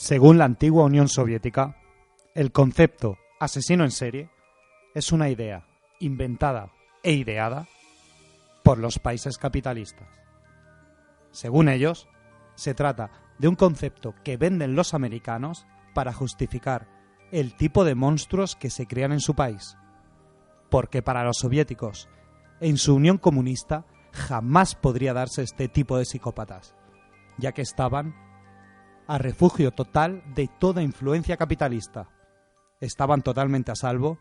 Según la antigua Unión Soviética, el concepto asesino en serie es una idea inventada e ideada por los países capitalistas. Según ellos, se trata de un concepto que venden los americanos para justificar el tipo de monstruos que se crean en su país. Porque para los soviéticos, en su Unión Comunista, jamás podría darse este tipo de psicópatas, ya que estaban a refugio total de toda influencia capitalista. Estaban totalmente a salvo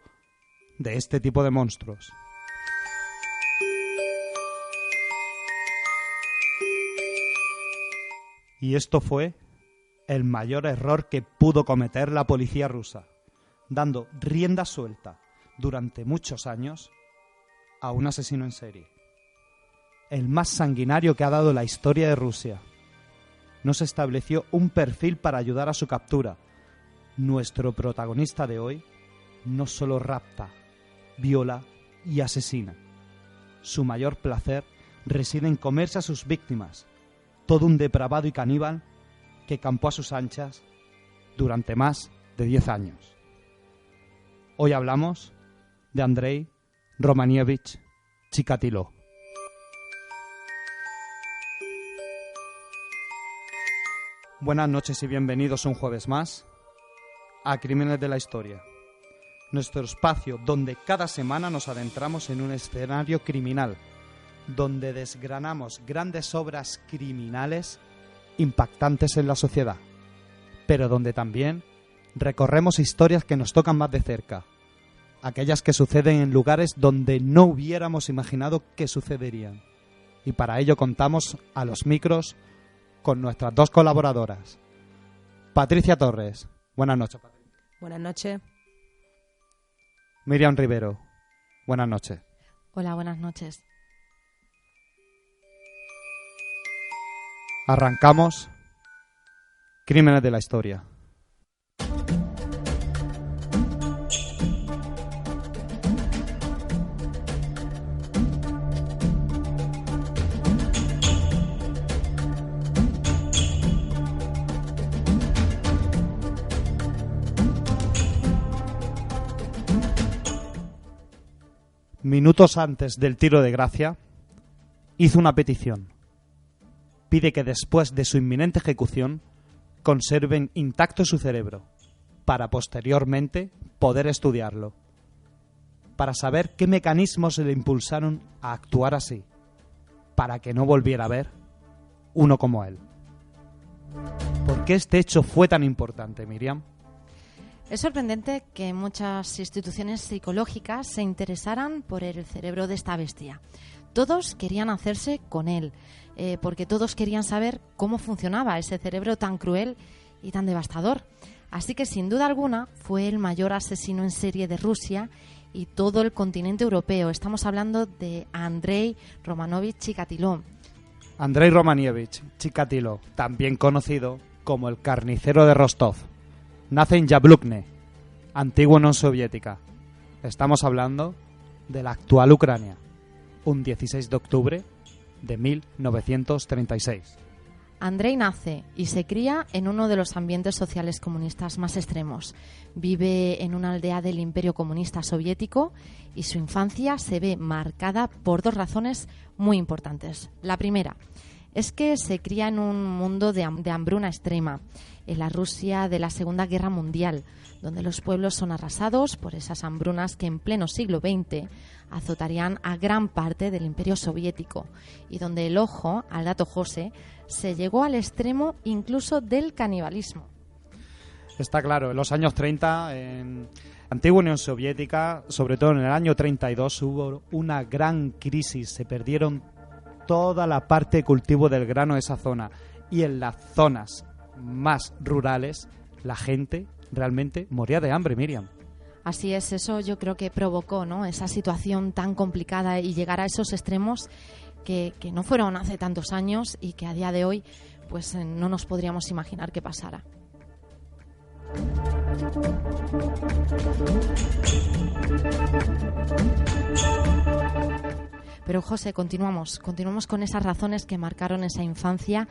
de este tipo de monstruos. Y esto fue el mayor error que pudo cometer la policía rusa, dando rienda suelta durante muchos años a un asesino en serie. El más sanguinario que ha dado la historia de Rusia. No se estableció un perfil para ayudar a su captura. Nuestro protagonista de hoy no solo rapta, viola y asesina. Su mayor placer reside en comerse a sus víctimas. Todo un depravado y caníbal que campó a sus anchas durante más de 10 años. Hoy hablamos de Andrei Romanievich Chikatilo. Buenas noches y bienvenidos un jueves más a Crímenes de la Historia, nuestro espacio donde cada semana nos adentramos en un escenario criminal, donde desgranamos grandes obras criminales impactantes en la sociedad, pero donde también recorremos historias que nos tocan más de cerca, aquellas que suceden en lugares donde no hubiéramos imaginado que sucederían. Y para ello contamos a los micros con nuestras dos colaboradoras. Patricia Torres. Buenas noches, Patricia. Buenas noches. Miriam Rivero. Buenas noches. Hola, buenas noches. Arrancamos Crímenes de la Historia. Minutos antes del tiro de gracia, hizo una petición. Pide que después de su inminente ejecución conserven intacto su cerebro, para posteriormente poder estudiarlo, para saber qué mecanismos le impulsaron a actuar así, para que no volviera a ver uno como él. ¿Por qué este hecho fue tan importante, Miriam? Es sorprendente que muchas instituciones psicológicas se interesaran por el cerebro de esta bestia. Todos querían hacerse con él, porque todos querían saber cómo funcionaba ese cerebro tan cruel y tan devastador. Así que, sin duda alguna, fue el mayor asesino en serie de Rusia y todo el continente europeo. Estamos hablando de Andrei Romanovich Chikatilo. Andrei Romanievich Chikatilo, también conocido como el carnicero de Rostov. Nace en Yablukne, antigua Unión Soviética. Estamos hablando de la actual Ucrania, un 16 de octubre de 1936. Andrei nace y se cría en uno de los ambientes sociales comunistas más extremos. Vive en una aldea del Imperio Comunista Soviético y su infancia se ve marcada por dos razones muy importantes. La primera es que se cría en un mundo de hambruna extrema, en la Rusia de la Segunda Guerra Mundial, donde los pueblos son arrasados por esas hambrunas que en pleno siglo XX azotarían a gran parte del Imperio Soviético y donde el ojo, al dato José, se llegó al extremo incluso del canibalismo. Está claro, en los años 30, en antigua Unión Soviética, sobre todo en el año 32, hubo una gran crisis, se perdieron toda la parte de cultivo del grano de esa zona y en las zonas más rurales la gente realmente moría de hambre, Miriam. Así es, eso yo creo que provocó, ¿no?, esa situación tan complicada y llegar a esos extremos que no fueron hace tantos años y que a día de hoy pues no nos podríamos imaginar que pasara. Pero José, continuamos con esas razones que marcaron esa infancia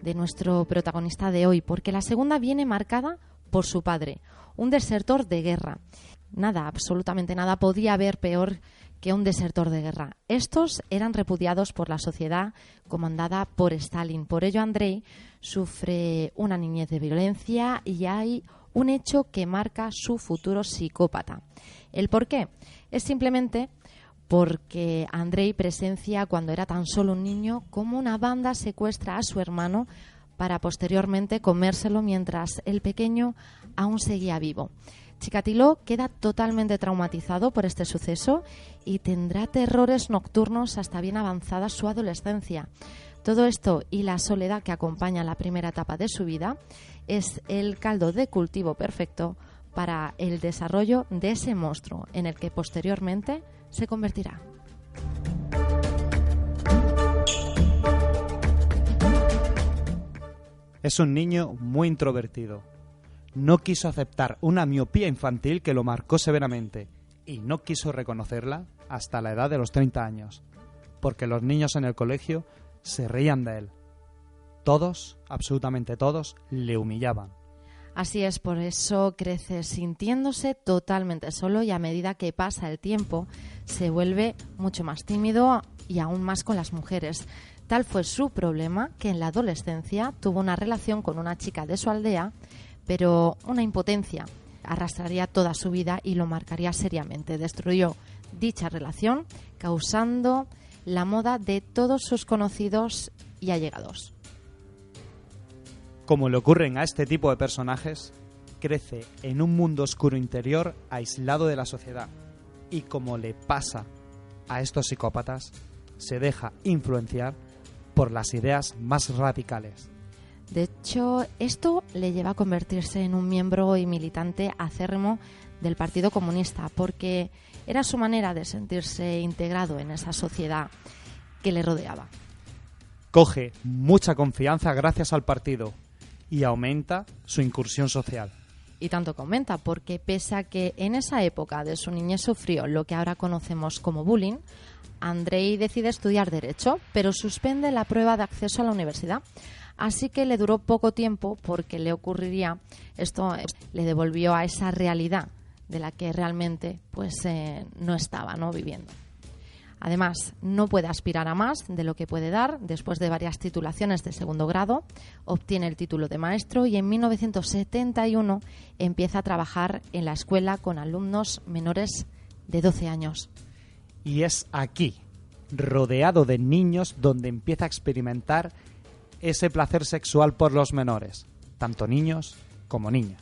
de nuestro protagonista de hoy, porque la segunda viene marcada por su padre, un desertor de guerra. Nada, absolutamente nada podía haber peor que un desertor de guerra. Estos eran repudiados por la sociedad comandada por Stalin. Por ello, Andrei sufre una niñez de violencia y hay un hecho que marca su futuro psicópata. ¿El por qué? Es simplemente porque Andrei presencia, cuando era tan solo un niño, cómo una banda secuestra a su hermano para posteriormente comérselo mientras el pequeño aún seguía vivo. Chikatilo queda totalmente traumatizado por este suceso y tendrá terrores nocturnos hasta bien avanzada su adolescencia. Todo esto y la soledad que acompaña la primera etapa de su vida es el caldo de cultivo perfecto para el desarrollo de ese monstruo en el que posteriormente se convertirá. Es un niño muy introvertido. No quiso aceptar una miopía infantil que lo marcó severamente y no quiso reconocerla hasta la edad de los 30 años, porque los niños en el colegio se reían de él. Todos, absolutamente todos, le humillaban. Así es, por eso crece sintiéndose totalmente solo y a medida que pasa el tiempo se vuelve mucho más tímido y aún más con las mujeres. Tal fue su problema que en la adolescencia tuvo una relación con una chica de su aldea, pero una impotencia arrastraría toda su vida y lo marcaría seriamente. Destruyó dicha relación, causando la moda de todos sus conocidos y allegados. Como le ocurren a este tipo de personajes, crece en un mundo oscuro interior aislado de la sociedad y, como le pasa a estos psicópatas, se deja influenciar por las ideas más radicales. De hecho, esto le lleva a convertirse en un miembro y militante acérrimo del Partido Comunista, porque era su manera de sentirse integrado en esa sociedad que le rodeaba. Coge mucha confianza gracias al partido y aumenta su incursión social. Y tanto que aumenta, porque pese a que en esa época de su niñez sufrió lo que ahora conocemos como bullying, Andrei decide estudiar Derecho, pero suspende la prueba de acceso a la universidad. Así que le duró poco tiempo porque le ocurriría, esto le devolvió a esa realidad de la que realmente no estaba, ¿no?, viviendo. Además, no puede aspirar a más de lo que puede dar. Después de varias titulaciones de segundo grado, obtiene el título de maestro y en 1971 empieza a trabajar en la escuela con alumnos menores de 12 años. Y es aquí, rodeado de niños, donde empieza a experimentar ese placer sexual por los menores, tanto niños como niñas.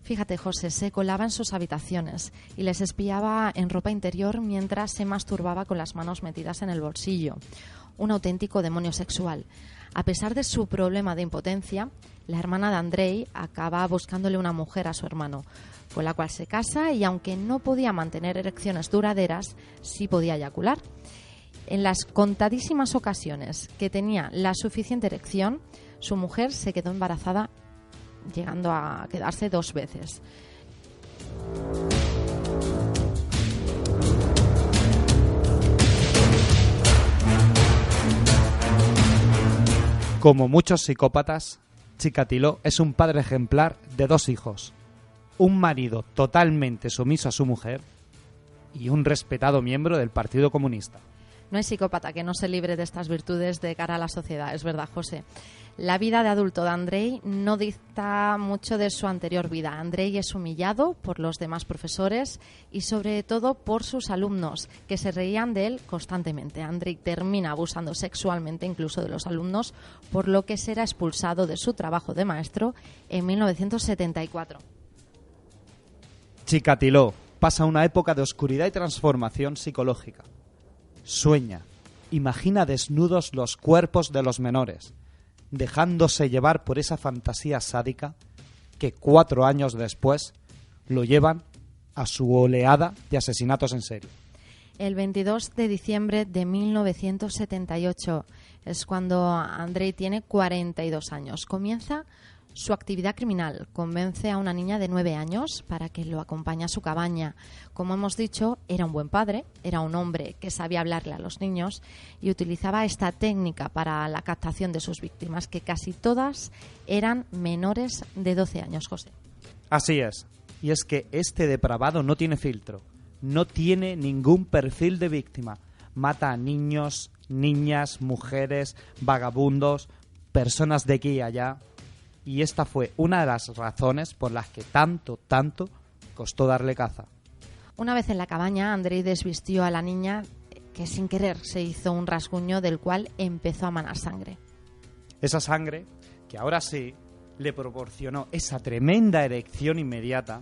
Fíjate, José, se colaba en sus habitaciones y les espiaba en ropa interior mientras se masturbaba con las manos metidas en el bolsillo. Un auténtico demonio sexual. A pesar de su problema de impotencia, la hermana de Andrei acaba buscándole una mujer a su hermano, con la cual se casa y, aunque no podía mantener erecciones duraderas, sí podía eyacular. En las contadísimas ocasiones que tenía la suficiente erección, su mujer se quedó embarazada, llegando a quedarse 2 veces. Como muchos psicópatas, Chikatilo es un padre ejemplar de 2 hijos, un marido totalmente sumiso a su mujer y un respetado miembro del Partido Comunista. No hay psicópata que no se libre de estas virtudes de cara a la sociedad, es verdad, José. La vida de adulto de Andrei no dista mucho de su anterior vida. Andrei es humillado por los demás profesores y sobre todo por sus alumnos, que se reían de él constantemente. Andrei termina abusando sexualmente incluso de los alumnos, por lo que será expulsado de su trabajo de maestro en 1974. Chikatilo pasa una época de oscuridad y transformación psicológica. Sueña, imagina desnudos los cuerpos de los menores, dejándose llevar por esa fantasía sádica que 4 años después lo llevan a su oleada de asesinatos en serie. El 22 de diciembre de 1978 es cuando Andrei tiene 42 años. Comienza Su actividad criminal: convence a una niña de 9 años para que lo acompañe a su cabaña. Como hemos dicho, era un buen padre, era un hombre que sabía hablarle a los niños y utilizaba esta técnica para la captación de sus víctimas, que casi todas eran menores de 12 años, José. Así es. Y es que este depravado no tiene filtro, no tiene ningún perfil de víctima. Mata a niños, niñas, mujeres, vagabundos, personas de aquí y allá. Y esta fue una de las razones por las que tanto costó darle caza. Una vez en la cabaña, Andrei desvistió a la niña, que sin querer se hizo un rasguño del cual empezó a manar sangre. Esa sangre, que ahora sí, le proporcionó esa tremenda erección inmediata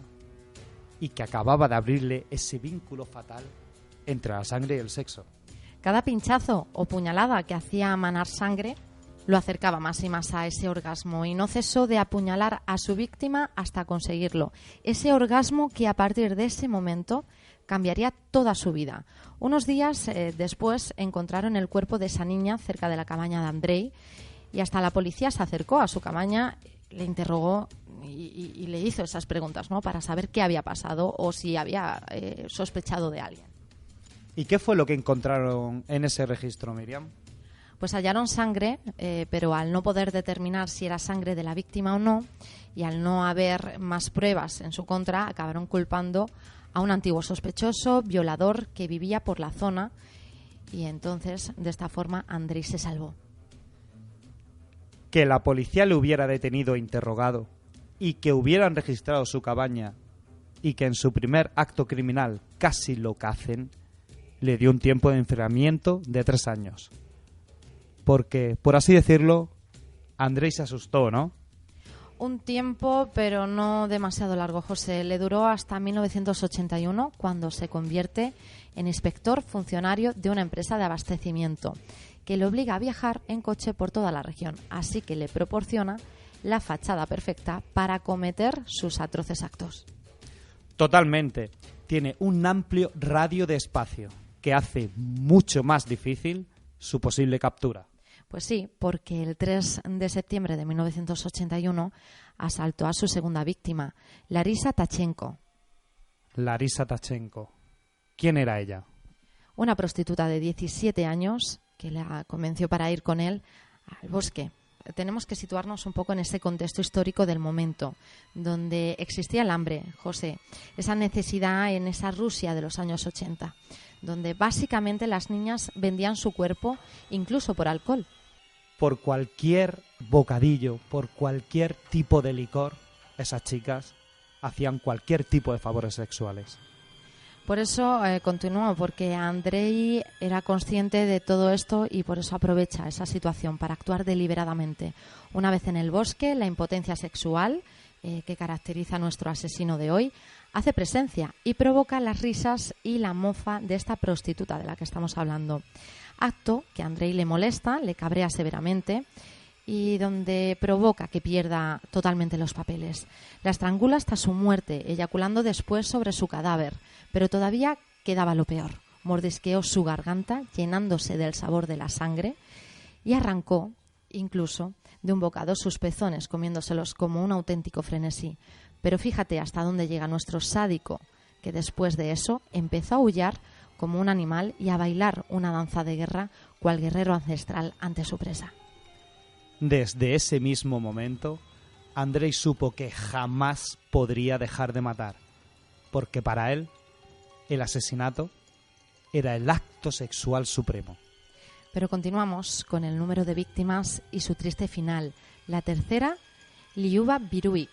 y que acababa de abrirle ese vínculo fatal entre la sangre y el sexo. Cada pinchazo o puñalada que hacía manar sangre lo acercaba más y más a ese orgasmo, y no cesó de apuñalar a su víctima hasta conseguirlo. Ese orgasmo que a partir de ese momento cambiaría toda su vida. Unos días después encontraron el cuerpo de esa niña cerca de la cabaña de Andrei, y hasta la policía se acercó a su cabaña, le interrogó y le hizo esas preguntas, ¿no?, para saber qué había pasado o si había sospechado de alguien. ¿Y qué fue lo que encontraron en ese registro, Miriam? Pues hallaron sangre, pero al no poder determinar si era sangre de la víctima o no, y al no haber más pruebas en su contra, acabaron culpando a un antiguo sospechoso, violador, que vivía por la zona, y entonces, de esta forma, Andrei se salvó. Que la policía le hubiera detenido e interrogado, y que hubieran registrado su cabaña, y que en su primer acto criminal casi lo cacen, le dio un tiempo de enfriamiento de 3 años. Porque, por así decirlo, Andrei se asustó, ¿no? Un tiempo, pero no demasiado largo, José. Le duró hasta 1981, cuando se convierte en inspector funcionario de una empresa de abastecimiento, que le obliga a viajar en coche por toda la región, así que le proporciona la fachada perfecta para cometer sus atroces actos. Totalmente. Tiene un amplio radio de espacio que hace mucho más difícil su posible captura. Pues sí, porque el 3 de septiembre de 1981 asaltó a su segunda víctima, Larisa Tachenko. Larisa Tachenko. ¿Quién era ella? Una prostituta de 17 años que la convenció para ir con él al bosque. Tenemos que situarnos un poco en ese contexto histórico del momento, donde existía el hambre, José, esa necesidad en esa Rusia de los años 80, donde básicamente las niñas vendían su cuerpo incluso por alcohol. Por cualquier bocadillo, por cualquier tipo de licor, esas chicas hacían cualquier tipo de favores sexuales. Por eso continuó, porque Andrei era consciente de todo esto y por eso aprovecha esa situación para actuar deliberadamente. Una vez en el bosque, la impotencia sexual que caracteriza a nuestro asesino de hoy hace presencia y provoca las risas y la mofa de esta prostituta de la que estamos hablando. Acto que a Andrei le molesta, le cabrea severamente y donde provoca que pierda totalmente los papeles. La estrangula hasta su muerte, eyaculando después sobre su cadáver, pero todavía quedaba lo peor. Mordisqueó su garganta, llenándose del sabor de la sangre, y arrancó, incluso, de un bocado sus pezones, comiéndoselos como un auténtico frenesí. Pero fíjate hasta dónde llega nuestro sádico, que después de eso empezó a aullar como un animal y a bailar una danza de guerra, cual guerrero ancestral ante su presa. Desde ese mismo momento, Andrei supo que jamás podría dejar de matar, porque para él, el asesinato era el acto sexual supremo. Pero continuamos con el número de víctimas y su triste final. La tercera, Liuba Biruik.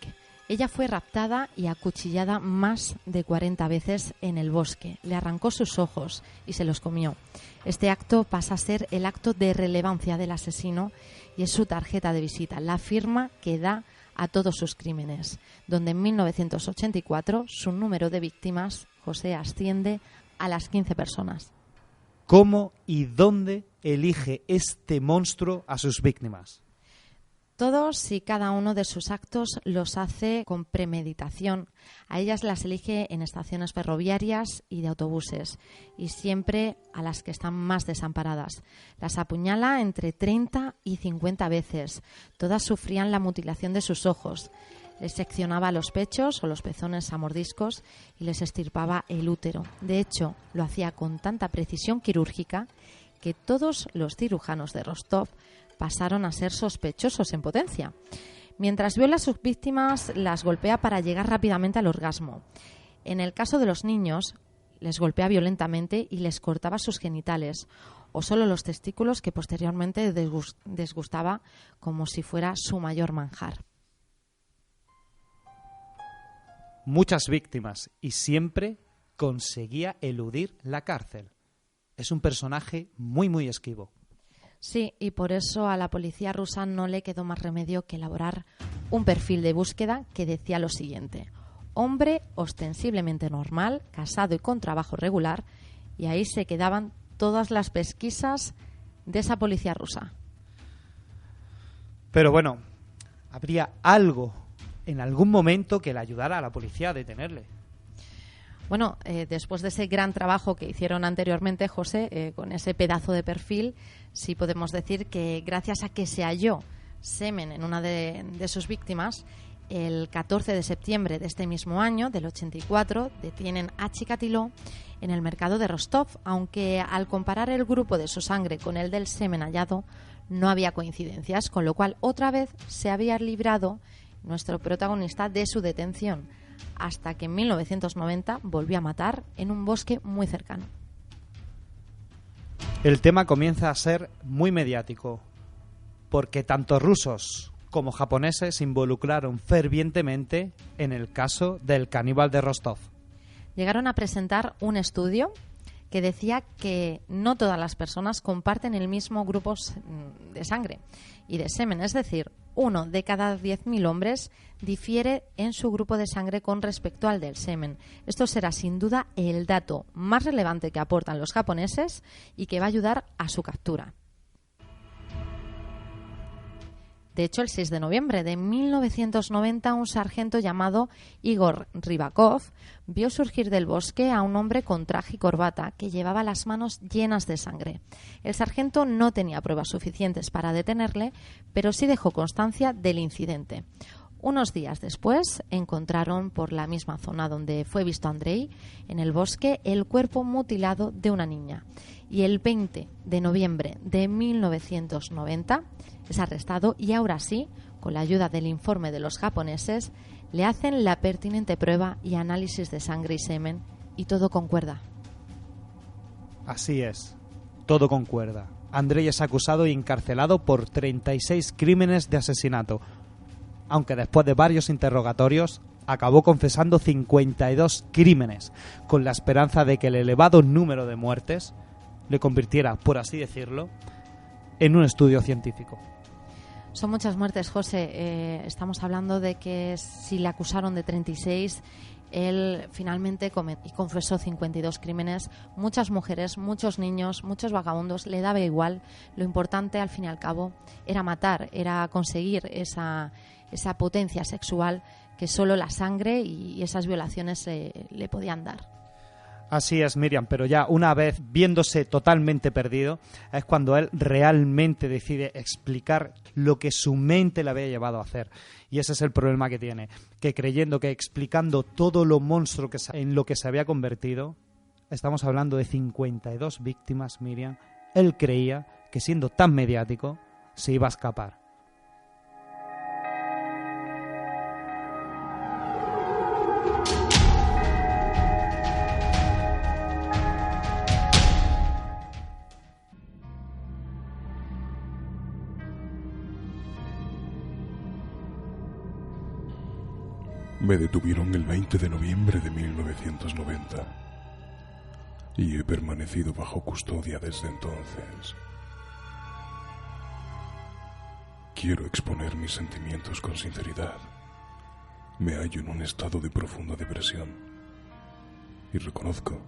Ella fue raptada y acuchillada más de 40 veces en el bosque. Le arrancó sus ojos y se los comió. Este acto pasa a ser el acto de relevancia del asesino y es su tarjeta de visita, la firma que da a todos sus crímenes, donde en 1984 su número de víctimas, José, asciende a las 15 personas. ¿Cómo y dónde elige este monstruo a sus víctimas? Todos y cada uno de sus actos los hace con premeditación. A ellas las elige en estaciones ferroviarias y de autobuses, y siempre a las que están más desamparadas. Las apuñala entre 30 y 50 veces. Todas sufrían la mutilación de sus ojos. Les seccionaba los pechos o los pezones a mordiscos y les extirpaba el útero. De hecho, lo hacía con tanta precisión quirúrgica que todos los cirujanos de Rostov pasaron a ser sospechosos en potencia. Mientras viola a sus víctimas, las golpea para llegar rápidamente al orgasmo. En el caso de los niños, les golpea violentamente y les cortaba sus genitales, o solo los testículos, que posteriormente desgustaba como si fuera su mayor manjar. Muchas víctimas y siempre conseguía eludir la cárcel. Es un personaje muy esquivo. Sí, y por eso a la policía rusa no le quedó más remedio que elaborar un perfil de búsqueda que decía lo siguiente: hombre ostensiblemente normal, casado y con trabajo regular, y ahí se quedaban todas las pesquisas de esa policía rusa. Pero bueno, habría algo en algún momento que le ayudara a la policía a detenerle. Bueno, después de ese gran trabajo que hicieron anteriormente, José, con ese pedazo de perfil, sí podemos decir que gracias a que se halló semen en una de sus víctimas, el 14 de septiembre de este mismo año, del 84, detienen a Chikatilo en el mercado de Rostov, aunque al comparar el grupo de su sangre con el del semen hallado, no había coincidencias, con lo cual otra vez se había librado nuestro protagonista de su detención, hasta que en 1990 volvió a matar en un bosque muy cercano. El tema comienza a ser muy mediático, porque tanto rusos como japoneses se involucraron fervientemente en el caso del caníbal de Rostov. Llegaron a presentar un estudio que decía que no todas las personas comparten el mismo grupo de sangre y de semen, es decir, 1 de cada 10.000 hombres difiere en su grupo de sangre con respecto al del semen. Esto será sin duda el dato más relevante que aportan los japoneses y que va a ayudar a su captura. De hecho, el 6 de noviembre de 1990, un sargento llamado Igor Rybakov vio surgir del bosque a un hombre con traje y corbata que llevaba las manos llenas de sangre. El sargento no tenía pruebas suficientes para detenerle, pero sí dejó constancia del incidente. Unos días después encontraron por la misma zona donde fue visto Andrei, en el bosque, el cuerpo mutilado de una niña. Y el 20 de noviembre de 1990 es arrestado y ahora sí, con la ayuda del informe de los japoneses, le hacen la pertinente prueba y análisis de sangre y semen y todo concuerda. Así es, todo concuerda. Andrei es acusado y encarcelado por 36 crímenes de asesinato, aunque después de varios interrogatorios acabó confesando 52 crímenes, con la esperanza de que el elevado número de muertes le convirtiera, por así decirlo, en un estudio científico. Son muchas muertes, José. Estamos hablando de que si le acusaron de 36, él finalmente confesó 52 crímenes. Muchas mujeres, muchos niños, muchos vagabundos, le daba igual. Lo importante, al fin y al cabo, era matar, era conseguir esa potencia sexual que solo la sangre y esas violaciones le podían dar. Así es, Miriam, pero ya una vez viéndose totalmente perdido, es cuando él realmente decide explicar lo que su mente le había llevado a hacer. Y ese es el problema que tiene, que creyendo que explicando todo lo monstruo en lo que se había convertido, estamos hablando de 52 víctimas, Miriam, él creía que siendo tan mediático se iba a escapar. Me detuvieron el 20 de noviembre de 1990 y he permanecido bajo custodia desde entonces. Quiero exponer mis sentimientos con sinceridad. Me hallo en un estado de profunda depresión y reconozco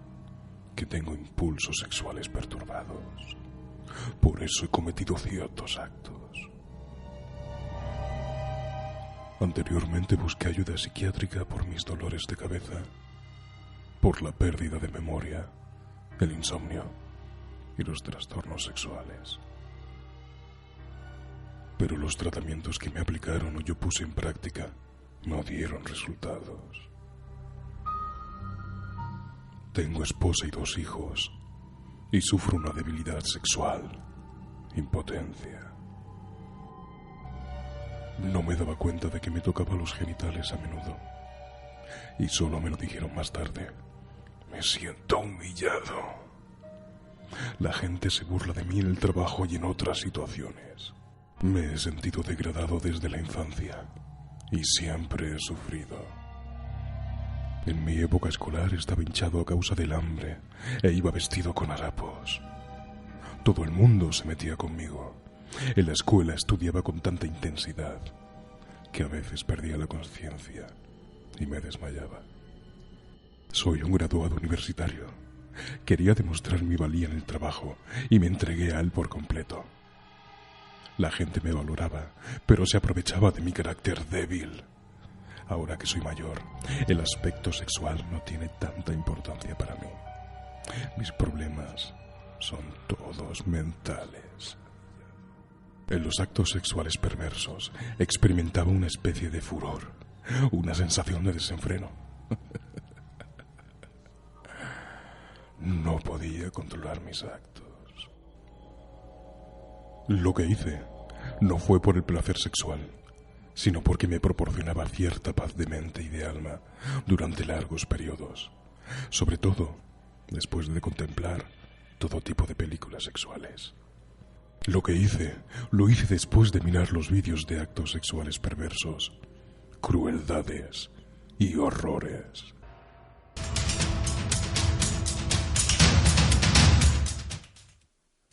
que tengo impulsos sexuales perturbados. Por eso he cometido ciertos actos. Anteriormente busqué ayuda psiquiátrica por mis dolores de cabeza, por la pérdida de memoria, el insomnio y los trastornos sexuales. Pero los tratamientos que me aplicaron o yo puse en práctica no dieron resultados. Tengo esposa y 2 hijos y sufro una debilidad sexual, impotencia. No me daba cuenta de que me tocaba los genitales a menudo y solo me lo dijeron más tarde. Me siento humillado. La gente se burla de mí en el trabajo y en otras situaciones. Me he sentido degradado desde la infancia y siempre he sufrido. En mi época escolar estaba hinchado a causa del hambre e iba vestido con harapos. Todo el mundo se metía conmigo. En la escuela estudiaba con tanta intensidad que a veces perdía la conciencia y me desmayaba. Soy un graduado universitario. Quería demostrar mi valía en el trabajo y me entregué a él por completo. La gente me valoraba, pero se aprovechaba de mi carácter débil. Ahora que soy mayor, el aspecto sexual no tiene tanta importancia para mí. Mis problemas son todos mentales. En los actos sexuales perversos experimentaba una especie de furor, una sensación de desenfreno. No podía controlar mis actos. Lo que hice no fue por el placer sexual, sino porque me proporcionaba cierta paz de mente y de alma durante largos periodos, sobre todo después de contemplar todo tipo de películas sexuales. Lo que hice, lo hice después de mirar los vídeos de actos sexuales perversos, crueldades y horrores.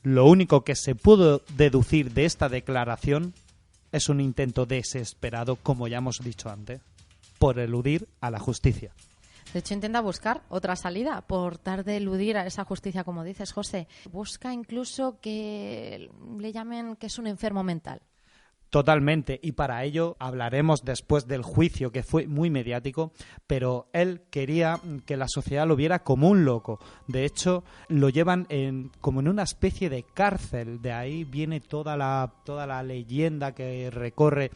Lo único que se pudo deducir de esta declaración es un intento desesperado, como ya hemos dicho antes, por eludir a la justicia. De hecho, intenta buscar otra salida por tratar de eludir a esa justicia, como dices, José. Busca incluso que le llamen que es un enfermo mental. Totalmente, y para ello hablaremos después del juicio, que fue muy mediático, pero él quería que la sociedad lo viera como un loco. De hecho, lo llevan como en una especie de cárcel. De ahí viene toda la leyenda que recorre,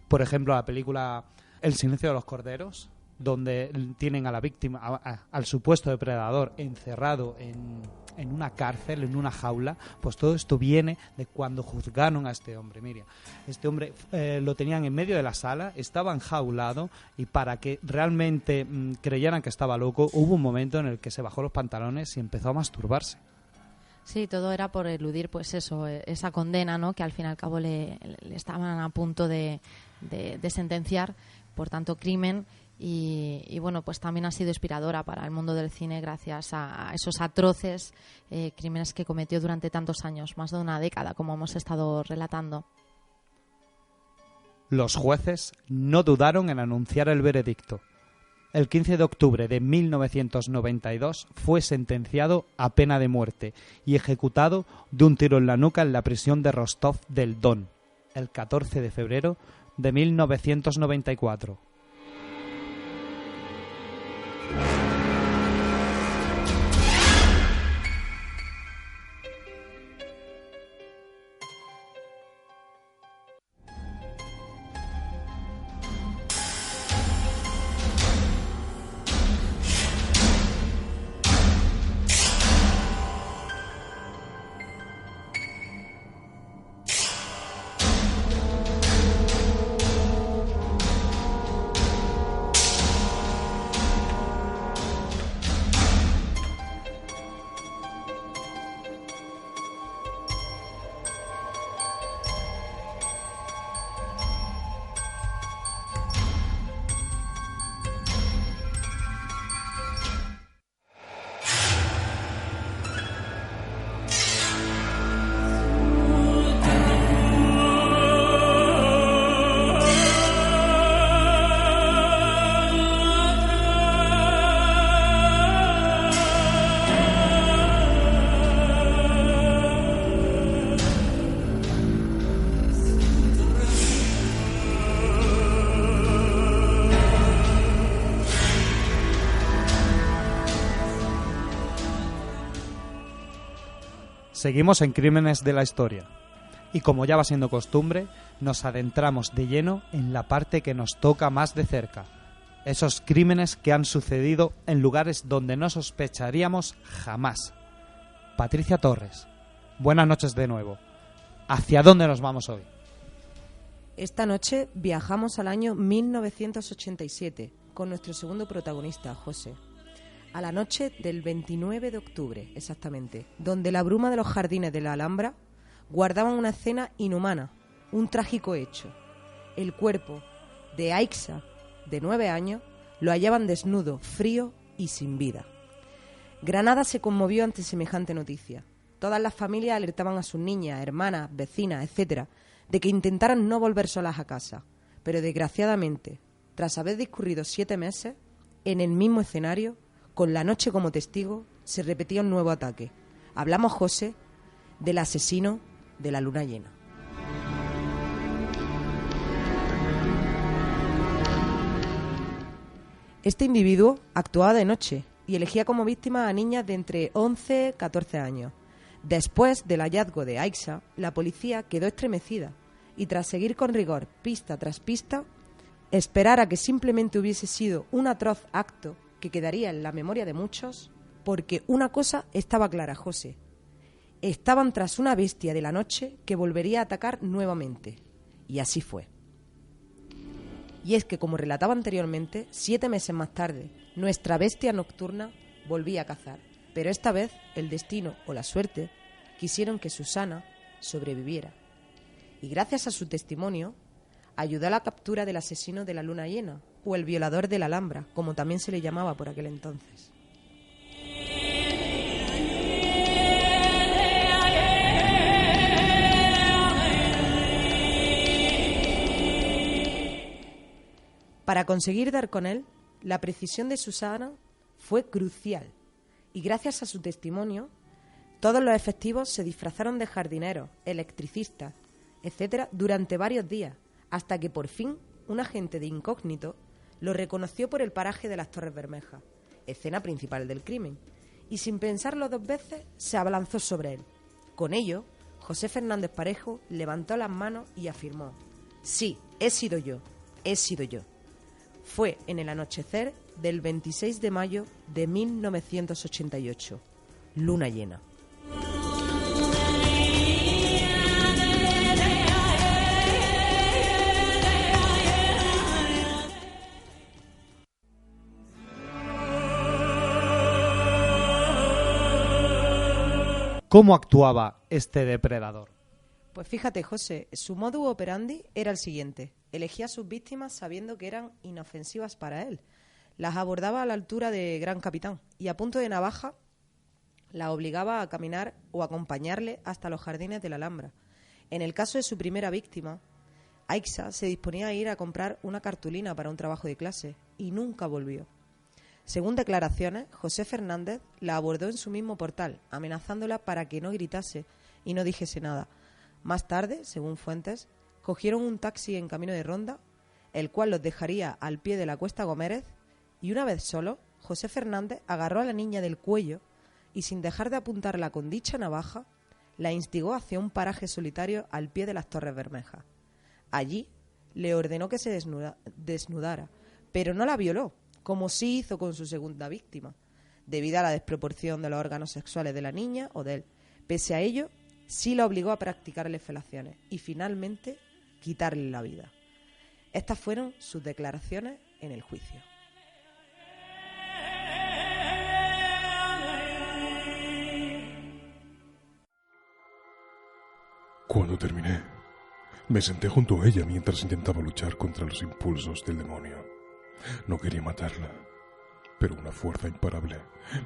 por ejemplo, la película El silencio de los corderos, donde tienen a la víctima, al supuesto depredador, encerrado en una cárcel, en una jaula. Pues todo esto viene de cuando juzgaron a este hombre. Mira, este hombre lo tenían en medio de la sala, estaba enjaulado, y para que realmente creyeran que estaba loco, hubo un momento en el que se bajó los pantalones y empezó a masturbarse. Sí, todo era por eludir, pues eso, esa condena, ¿no?, que al fin y al cabo le estaban a punto de sentenciar por tanto crimen. Y bueno, pues también ha sido inspiradora para el mundo del cine gracias a esos atroces crímenes que cometió durante tantos años, más de una década, como hemos estado relatando. Los jueces no dudaron en anunciar el veredicto. El 15 de octubre de 1992 fue sentenciado a pena de muerte y ejecutado de un tiro en la nuca en la prisión de Rostov del Don, el 14 de febrero de 1994. Seguimos en Crímenes de la Historia. Y como ya va siendo costumbre, nos adentramos de lleno en la parte que nos toca más de cerca. Esos crímenes que han sucedido en lugares donde no sospecharíamos jamás. Patricia Torres, buenas noches de nuevo. ¿Hacia dónde nos vamos hoy? Esta noche viajamos al año 1987 con nuestro segundo protagonista, José. A la noche del 29 de octubre, exactamente, donde la bruma de los jardines de la Alhambra guardaban una escena inhumana, un trágico hecho. El cuerpo de Aixa, de 9 años, lo hallaban desnudo, frío y sin vida. Granada se conmovió ante semejante noticia. Todas las familias alertaban a sus niñas, hermanas, vecinas, etcétera, de que intentaran no volver solas a casa. Pero desgraciadamente, tras haber discurrido 7 meses, en el mismo escenario, con la noche como testigo, se repetía un nuevo ataque. Hablamos, José, del asesino de la luna llena. Este individuo actuaba de noche y elegía como víctima a niñas de entre 11 y 14 años. Después del hallazgo de Aixa, la policía quedó estremecida y tras seguir con rigor pista tras pista, esperar a que simplemente hubiese sido un atroz acto que quedaría en la memoria de muchos, porque una cosa estaba clara, José. Estaban tras una bestia de la noche que volvería a atacar nuevamente. Y así fue. Y es que, como relataba anteriormente, 7 meses más tarde, nuestra bestia nocturna volvía a cazar. Pero esta vez, el destino o la suerte quisieron que Susana sobreviviera. Y gracias a su testimonio, ayudó a la captura del asesino de la luna llena, o el violador de la Alhambra, como también se le llamaba por aquel entonces. Para conseguir dar con él, la precisión de Susana fue crucial, y gracias a su testimonio, todos los efectivos se disfrazaron de jardineros, electricistas, etcétera, durante varios días, hasta que por fin un agente de incógnito lo reconoció por el paraje de las Torres Bermejas, escena principal del crimen, y sin pensarlo 2 veces se abalanzó sobre él. Con ello, José Fernández Parejo levantó las manos y afirmó: «Sí, he sido yo, he sido yo». Fue en el anochecer del 26 de mayo de 1988, luna llena. ¿Cómo actuaba este depredador? Pues fíjate, José, su modus operandi era el siguiente. Elegía a sus víctimas sabiendo que eran inofensivas para él. Las abordaba a la altura de Gran Capitán y a punto de navaja las obligaba a caminar o acompañarle hasta los jardines de la Alhambra. En el caso de su primera víctima, Aixa se disponía a ir a comprar una cartulina para un trabajo de clase y nunca volvió. Según declaraciones, José Fernández la abordó en su mismo portal, amenazándola para que no gritase y no dijese nada. Más tarde, según fuentes, cogieron un taxi en camino de Ronda, el cual los dejaría al pie de la Cuesta Gomérez, y una vez solo, José Fernández agarró a la niña del cuello y, sin dejar de apuntarla con dicha navaja, la instigó hacia un paraje solitario al pie de las Torres Bermejas. Allí le ordenó que se desnudara, pero no la violó, como sí hizo con su segunda víctima, debido a la desproporción de los órganos sexuales de la niña o de él. Pese a ello, sí la obligó a practicarle felaciones y finalmente quitarle la vida. Estas fueron sus declaraciones en el juicio. Cuando terminé, me senté junto a ella mientras intentaba luchar contra los impulsos del demonio. No quería matarla, pero una fuerza imparable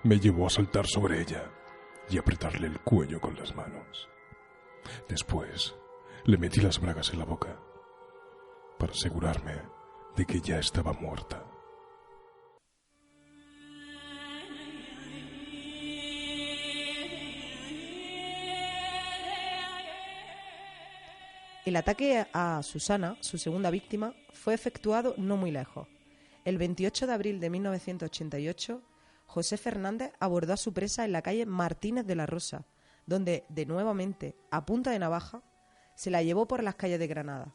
me llevó a saltar sobre ella y apretarle el cuello con las manos. Después, le metí las bragas en la boca para asegurarme de que ya estaba muerta. El ataque a Susana, su segunda víctima, fue efectuado no muy lejos. El 28 de abril de 1988, José Fernández abordó a su presa en la calle Martínez de la Rosa, donde, de nuevamente, a punta de navaja, se la llevó por las calles de Granada,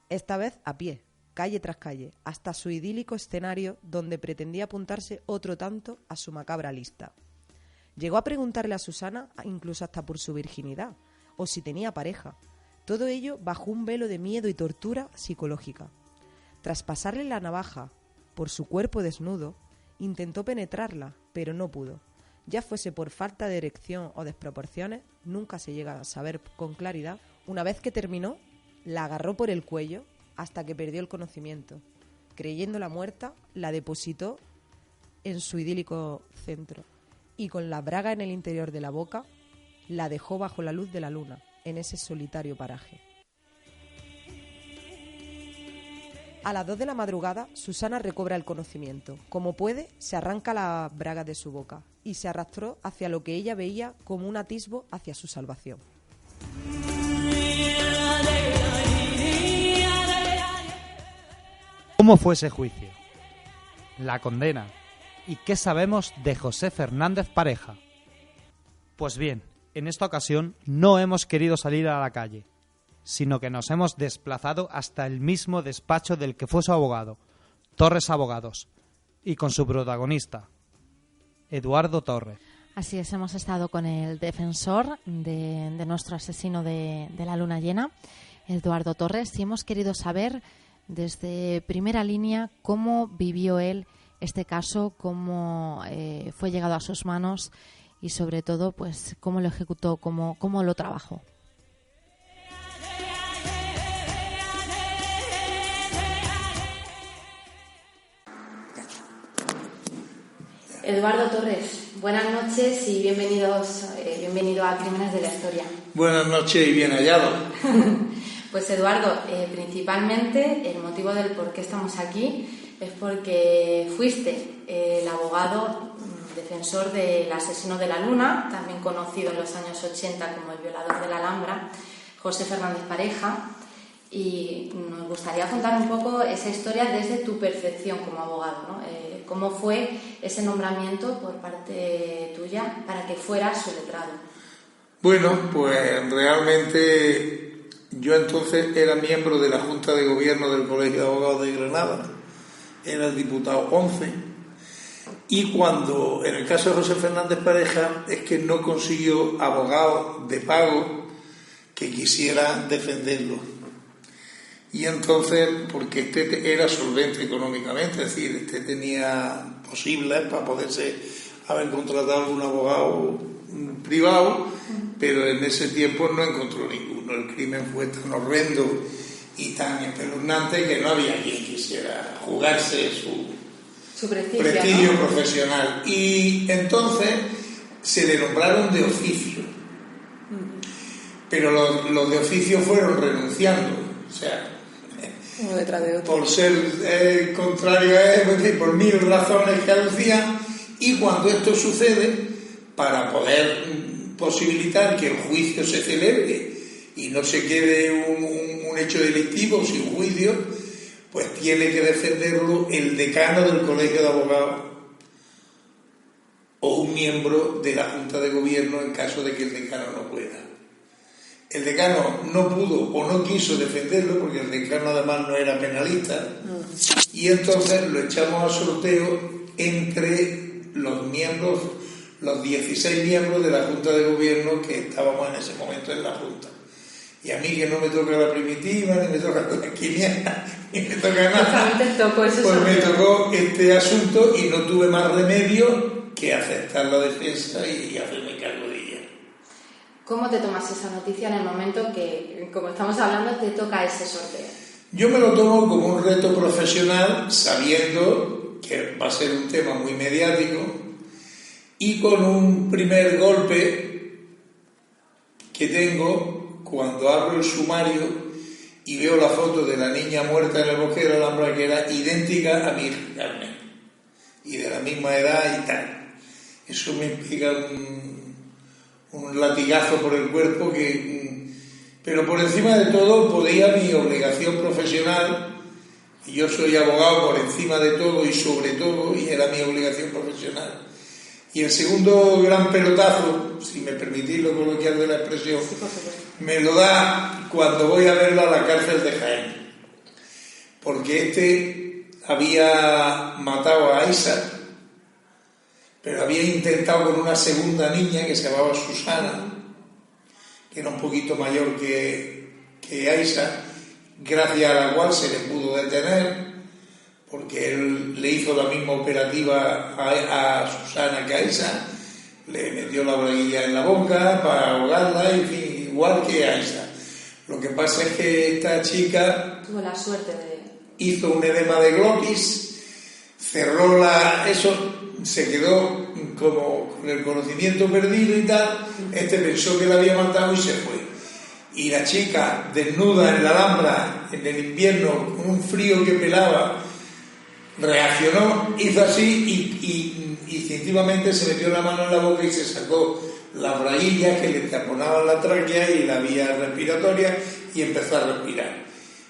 esta vez a pie, calle tras calle, hasta su idílico escenario donde pretendía apuntarse otro tanto a su macabra lista. Llegó a preguntarle a Susana, incluso hasta por su virginidad, o si tenía pareja. Todo ello bajo un velo de miedo y tortura psicológica. Tras pasarle la navaja por su cuerpo desnudo, intentó penetrarla, pero no pudo. Ya fuese por falta de erección o desproporciones, nunca se llega a saber con claridad. Una vez que terminó, la agarró por el cuello hasta que perdió el conocimiento. Creyéndola muerta, la depositó en su idílico centro y con la braga en el interior de la boca, la dejó bajo la luz de la luna, en ese solitario paraje. A las 2 de la madrugada, Susana recobra el conocimiento. Como puede, se arranca la braga de su boca y se arrastró hacia lo que ella veía como un atisbo hacia su salvación. ¿Cómo fue ese juicio? La condena. ¿Y qué sabemos de José Fernández Pareja? Pues bien, en esta ocasión no hemos querido salir a la calle, sino que nos hemos desplazado hasta el mismo despacho del que fue su abogado, Torres Abogados, y con su protagonista, Eduardo Torres. Así es, hemos estado con el defensor de nuestro asesino de la luna llena, Eduardo Torres, y hemos querido saber desde primera línea cómo vivió él este caso, cómo fue llegado a sus manos y sobre todo pues cómo lo ejecutó, cómo lo trabajó. Eduardo Torres, buenas noches y bienvenido a Crímenes de la Historia. Buenas noches y bien hallado. Pues Eduardo, principalmente el motivo del por qué estamos aquí es porque fuiste el abogado defensor del asesino de la luna, también conocido en los años 80 como el violador de la Alhambra, José Fernández Pareja, y nos gustaría contar un poco esa historia desde tu percepción como abogado, ¿no? ¿Cómo fue ese nombramiento por parte tuya para que fueras su letrado? Bueno, pues realmente yo entonces era miembro de la Junta de Gobierno del Colegio de Abogados de Granada, era el diputado 11, y cuando, en el caso de José Fernández Pareja, es que no consiguió abogado de pago que quisiera defenderlo. Y entonces, porque este era solvente económicamente, es decir, este tenía posibles para poderse haber contratado algún abogado privado, pero en ese tiempo no encontró ninguno. El crimen fue tan horrendo y tan espeluznante que no había quien quisiera jugarse su prestigio, ¿no?, profesional. Y entonces se le nombraron de oficio, pero los de oficio fueron renunciando, o sea, uno detrás de otro, por ser contrario a él, es decir, por mil razones que aducían. Y cuando esto sucede, para poder posibilitar que el juicio se celebre y no se quede un hecho delictivo sin juicio, pues tiene que defenderlo el decano del Colegio de Abogados o un miembro de la Junta de Gobierno en caso de que el decano no pueda. El decano no pudo o no quiso defenderlo porque el decano además no era penalista, y entonces lo echamos a sorteo entre los miembros, los 16 miembros de la Junta de Gobierno que estábamos en ese momento en la Junta. Y a mí, que no me toca la primitiva, ni me toca la quiniela, ni me toca nada, pues me tocó este asunto y no tuve más remedio que aceptar la defensa y hacerme cargo de ella. ¿Cómo te tomas esa noticia en el momento que, como estamos hablando, te toca ese sorteo? Yo me lo tomo como un reto profesional, sabiendo que va a ser un tema muy mediático, y con un primer golpe que tengo cuando abro el sumario y veo la foto de la niña muerta en el bosque de la Alhambra, que era idéntica a mi hija Carmen, y de la misma edad y tal. Eso me implica un latigazo por el cuerpo pero por encima de todo podía mi obligación profesional, y yo soy abogado por encima de todo y sobre todo, y era mi obligación profesional, Y el segundo gran pelotazo, si me permitís lo coloquial de la expresión, me lo da cuando voy a verlo a la cárcel de Jaén. Porque este había matado a Aisa, pero había intentado con una segunda niña que se llamaba Susana, que era un poquito mayor que Aisa, gracias a la cual se le pudo detener, porque él le hizo la misma operativa a Susana que a Aisa, le metió la braguilla en la boca para ahogarla, en fin, igual que a Aisa. Lo que pasa es que esta chica tuvo la suerte de... hizo un edema de glotis, cerró eso, se quedó como con el conocimiento perdido y tal. Este pensó que la había matado y se fue. Y la chica, desnuda en la Alhambra, en el invierno, con un frío que pelaba, reaccionó, hizo así y instintivamente se metió la mano en la boca y se sacó las braguillas que le taponaban la tráquea y la vía respiratoria y empezó a respirar.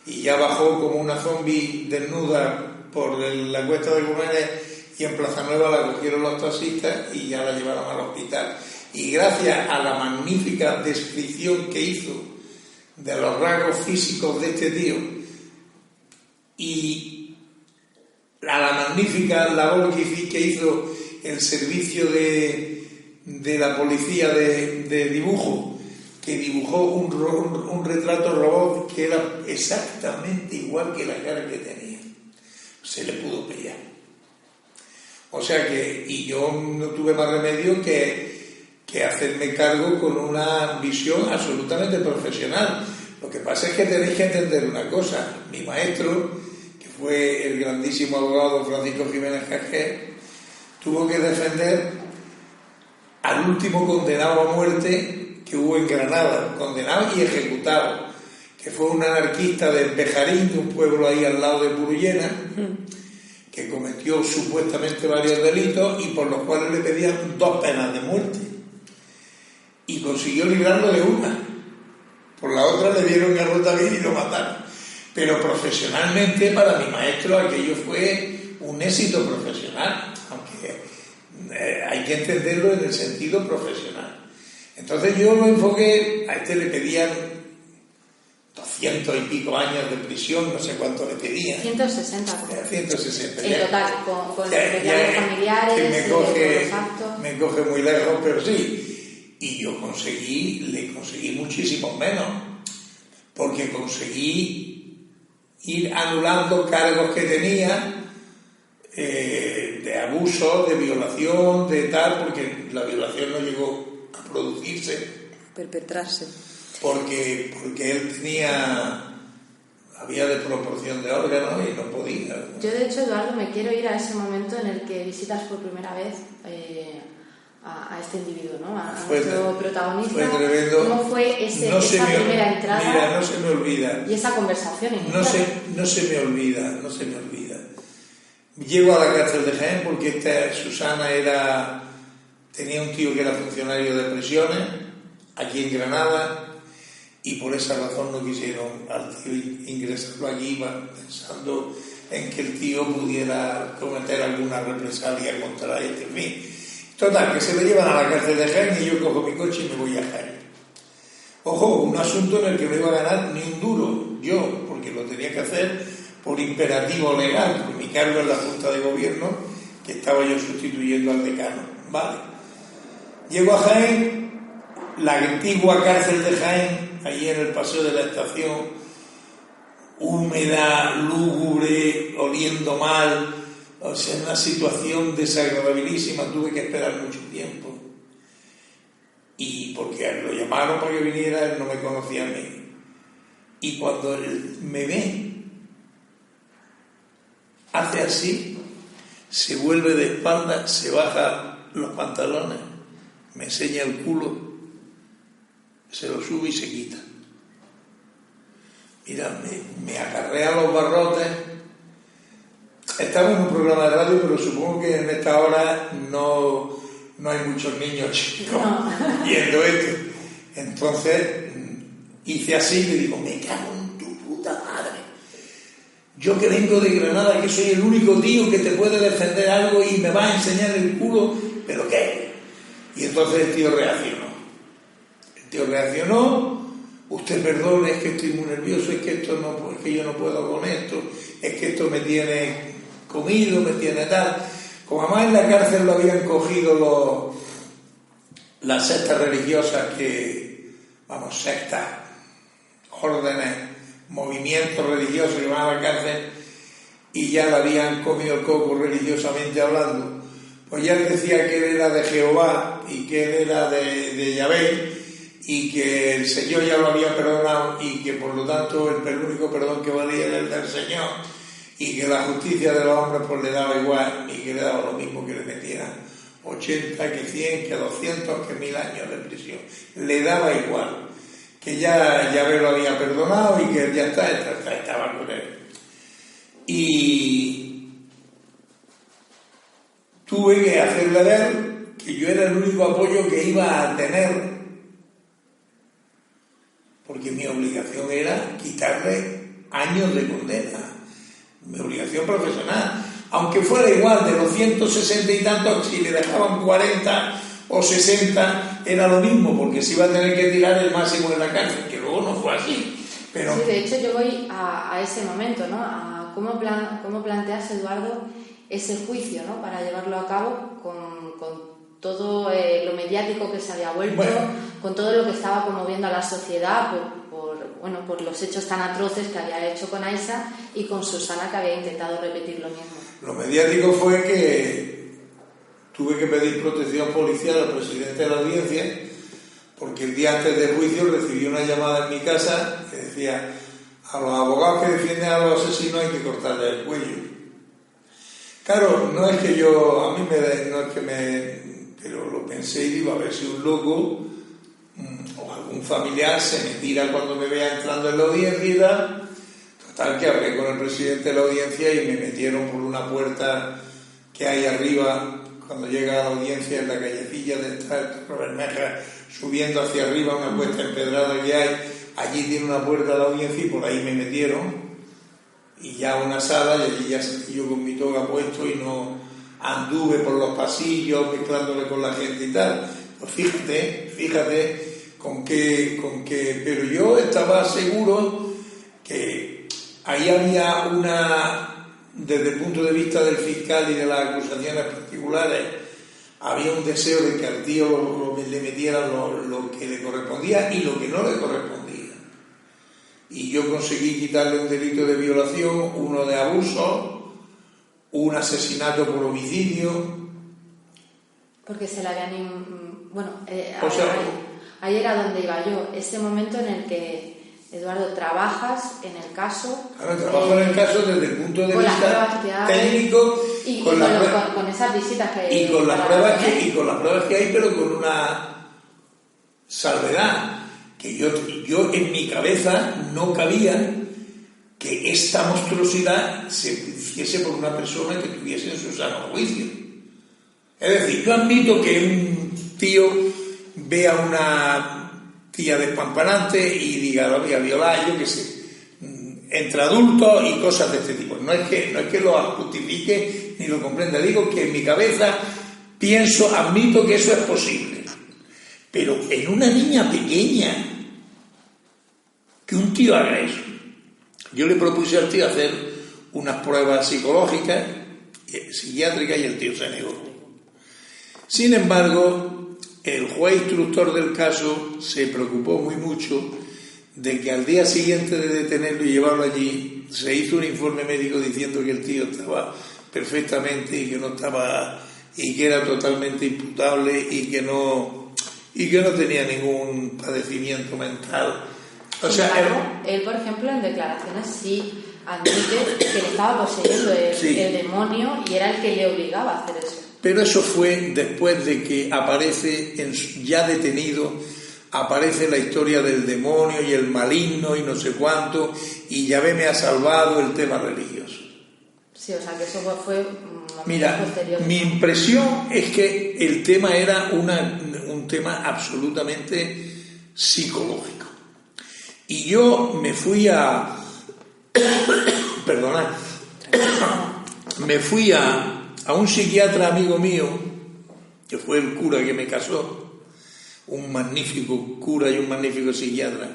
Y ya bajó como una zombie desnuda por la Cuesta de Gómez, y en Plaza Nueva la cogieron los taxistas y ya la llevaron al hospital. Y gracias a la magnífica descripción que hizo de los rasgos físicos de este tío y a la magnífica labor que hizo el servicio de la policía de dibujo, que dibujó un retrato robot que era exactamente igual que la cara que tenía, se le pudo pillar. O sea que, y yo no tuve más remedio que hacerme cargo con una visión absolutamente profesional. Lo que pasa es que tenéis que entender una cosa. Mi maestro, que fue el grandísimo abogado Francisco Jiménez Cajé, tuvo que defender al último condenado a muerte que hubo en Granada, condenado y ejecutado, que fue un anarquista de Bejarín, de un pueblo ahí al lado de Purullena, que cometió supuestamente varios delitos y por los cuales le pedían 2 penas de muerte. Y consiguió librarlo de una. Por la otra le dieron garrota bien y lo mataron. Pero profesionalmente, para mi maestro, aquello fue un éxito profesional, aunque hay que entenderlo en el sentido profesional. Entonces yo lo enfoqué, a este le pedían 200 y pico años de prisión, no sé cuánto le pedían. 160. 160. En total, con los familiares que me coge muy lejos, pero sí. Y yo le conseguí muchísimos menos, porque conseguí ir anulando cargos que tenía de abuso, de violación, de tal, porque la violación no llegó a producirse. Perpetrarse. Porque él había desproporción de órganos y no podía. Yo, de hecho, Eduardo, me quiero ir a ese momento en el que visitas por primera vez a este individuo, ¿no? A nuestro protagonista. Fue tremendo. ¿Cómo fue esa primera entrada? Mira, no se me olvida. Y esa conversación. No se me olvida. Llego a la cárcel de Jaén porque esta Susana tenía un tío que era funcionario de prisiones aquí en Granada, y por esa razón no quisieron al tío ingresarlo allí, pensando en que el tío pudiera cometer alguna represalia contra este. En fin, total, que se lo llevan a la cárcel de Jaén y yo cojo mi coche y me voy a Jaén. Ojo, un asunto en el que no iba a ganar ni un duro yo, porque lo tenía que hacer por imperativo legal, por mi cargo en la Junta de Gobierno, que estaba yo sustituyendo al decano. Vale. Llego a Jaén, la antigua cárcel de Jaén, allí en el paseo de la estación, húmeda, lúgubre, oliendo mal, o sea, una situación desagradabilísima. Tuve que esperar mucho tiempo, y porque lo llamaron para que viniera, él no me conocía a mí, y cuando él me ve, hace así, se vuelve de espalda, se baja los pantalones, me enseña el culo, se lo sube y se quita. Mira, me acarrea los barrotes. Estamos en un programa de radio, pero supongo que en esta hora no hay muchos niños chicos viendo esto. Entonces hice así y le digo, me cago en tu puta madre. Yo que vengo de Granada, que soy el único tío que te puede defender algo y me va a enseñar el culo ¿pero qué? Y entonces el tío reaccionó, usted perdone, es que estoy muy nervioso, es que es que yo no puedo con esto, es que esto me tiene comido, me tiene tal. Como además en la cárcel lo habían cogido las sectas religiosas sectas, órdenes, movimientos religiosos que van a la cárcel, y ya le habían comido el coco religiosamente hablando, pues ya decía que él era de Jehová y que él era de Yahvé, y que el Señor ya lo había perdonado y que por lo tanto el único perdón que valía era el del Señor, y que la justicia de los hombres pues le daba igual y que le daba lo mismo que le metieran 80, que 100, que 200, que 1000 años de prisión. Le daba igual, que ya Yahvé lo había perdonado y que ya estaba con él. Y tuve que hacerle ver que yo era el único apoyo que iba a tener, porque mi obligación era quitarle años de condena, mi obligación profesional, aunque fuera igual, de los 160 y tantos, si le dejaban 40 o 60 era lo mismo, porque se iba a tener que tirar el máximo en la cárcel, que luego no fue así. Pero... Sí, de hecho yo voy a ese momento, ¿no? A cómo planteas, Eduardo, ese juicio, ¿no? Para llevarlo a cabo con todo lo mediático que se había vuelto, con todo lo que estaba conmoviendo a la sociedad por los hechos tan atroces que había hecho con Aisa, y con Susana, que había intentado repetir lo mismo. Lo mediático fue que tuve que pedir protección policial al presidente de la audiencia, porque el día antes del juicio recibí una llamada en mi casa que decía: a los abogados que defienden a los asesinos hay que cortarle el cuello. Claro, no es que pero lo pensé y digo, a ver si un loco o algún familiar se me tira cuando me vea entrando en la audiencia. Total, que hablé con el presidente de la audiencia y me metieron por una puerta que hay arriba, cuando llega a la audiencia, en la callecilla de Torre Bermeja, subiendo hacia arriba, una puerta empedrada que hay, allí tiene una puerta a la audiencia y por ahí me metieron, y ya una sala, y allí ya salí yo con mi toga puesto y no anduve por los pasillos mezclándole con la gente y tal. Pues fíjate con qué, pero yo estaba seguro que ahí había desde el punto de vista del fiscal y de las acusaciones particulares, había un deseo de que al tío le metieran lo que le correspondía y lo que no le correspondía. Y yo conseguí quitarle un delito de violación, uno de abuso, un asesinato por homicidio. Porque se le habían... ahí era donde iba yo, ese momento en el que, Eduardo, trabajas en el caso. Claro, trabajo en el caso desde el punto de vista técnico y con esas visitas que y con las pruebas que hay, pero con una salvedad, que yo en mi cabeza no cabía que esta monstruosidad se hiciese por una persona que tuviese en su sano juicio. Es decir, yo admito que un tío vea a una tía despampanante y diga, lo voy a violar, yo qué sé, entre adultos y cosas de este tipo. No es que lo justifique ni lo comprenda, digo que en mi cabeza admito que eso es posible. Pero en una niña pequeña, que un tío haga eso. Yo le propuse al tío hacer unas pruebas psicológicas, psiquiátricas, y el tío se negó. Sin embargo, el juez instructor del caso se preocupó muy mucho de que al día siguiente de detenerlo y llevarlo allí, se hizo un informe médico diciendo que el tío estaba perfectamente y que no estaba, y que era totalmente imputable y que no tenía ningún padecimiento mental. O sea, él, por ejemplo, en declaraciones sí admite que le estaba poseyendo el demonio y era el que le obligaba a hacer eso. Pero eso fue después de que aparece, ya detenido, aparece la historia del demonio y el maligno y no sé cuánto, y Yahvé me ha salvado, el tema religioso. Sí, o sea que eso fue posterior. Mi impresión es que el tema era un tema absolutamente psicológico. Y yo me fui a un psiquiatra amigo mío, que fue el cura que me casó, un magnífico cura y un magnífico psiquiatra,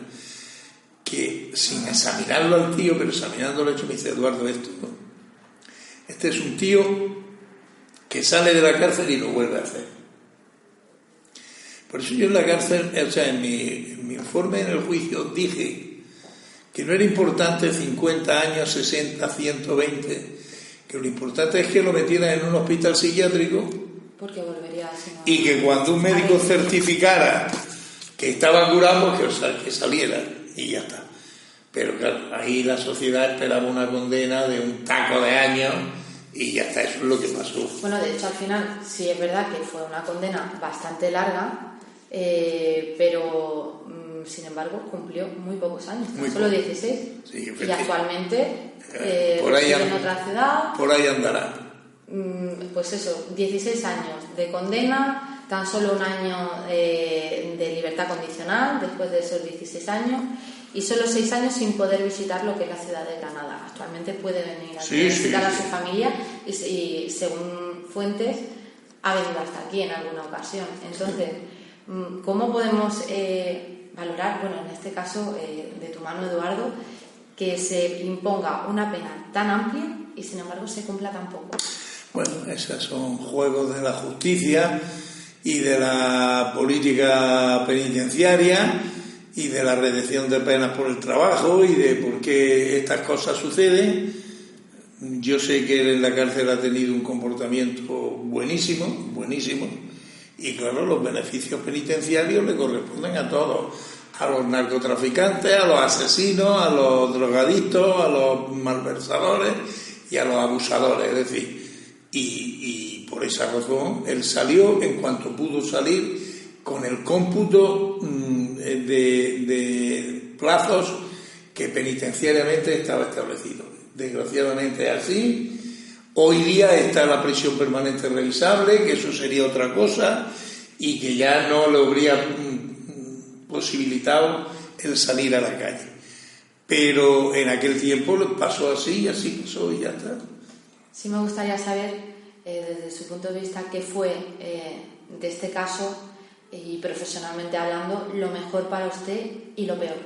que sin examinarlo al tío, pero examinándolo hecho, me dice: Eduardo, este es un tío que sale de la cárcel y lo vuelve a hacer. Por eso yo en la cárcel, o sea, en mi informe en el juicio dije que no era importante 50 años, 60, 120, que lo importante es que lo metieran en un hospital psiquiátrico, porque volvería y que cuando un médico certificara que estaba curado, que saliera, y ya está. Pero claro, ahí la sociedad esperaba una condena de un taco de años y ya está, eso es lo que pasó. Bueno, de hecho, al final sí es verdad que fue una condena bastante larga, pero sin embargo cumplió muy pocos años, solo 16. Sí, y actualmente por ahí en otra ciudad. Por ahí andará. Pues eso, 16 años de condena, tan solo un año de libertad condicional después de esos 16 años, y solo 6 años sin poder visitar lo que es la ciudad de Granada. Actualmente puede venir a visitar a su familia y según fuentes ha venido hasta aquí en alguna ocasión. Entonces, ¿cómo podemos valorar, bueno, en este caso de tu mano, Eduardo, que se imponga una pena tan amplia y sin embargo se cumpla tan poco? Bueno, esos son juegos de la justicia y de la política penitenciaria y de la redención de penas por el trabajo y de por qué estas cosas suceden. Yo sé que él en la cárcel ha tenido un comportamiento buenísimo, y claro, los beneficios penitenciarios le corresponden a todos, a los narcotraficantes, a los asesinos, a los drogadictos, a los malversadores y a los abusadores, es decir, y por esa razón él salió en cuanto pudo salir con el cómputo de plazos que penitenciariamente estaba establecido. Desgraciadamente es así. Hoy día está la prisión permanente revisable, que eso sería otra cosa, y que ya no le habría posibilitado el salir a la calle. Pero en aquel tiempo pasó así, así pasó y ya está. Sí, me gustaría saber, desde su punto de vista, qué fue de este caso, y profesionalmente hablando, lo mejor para usted y lo peor.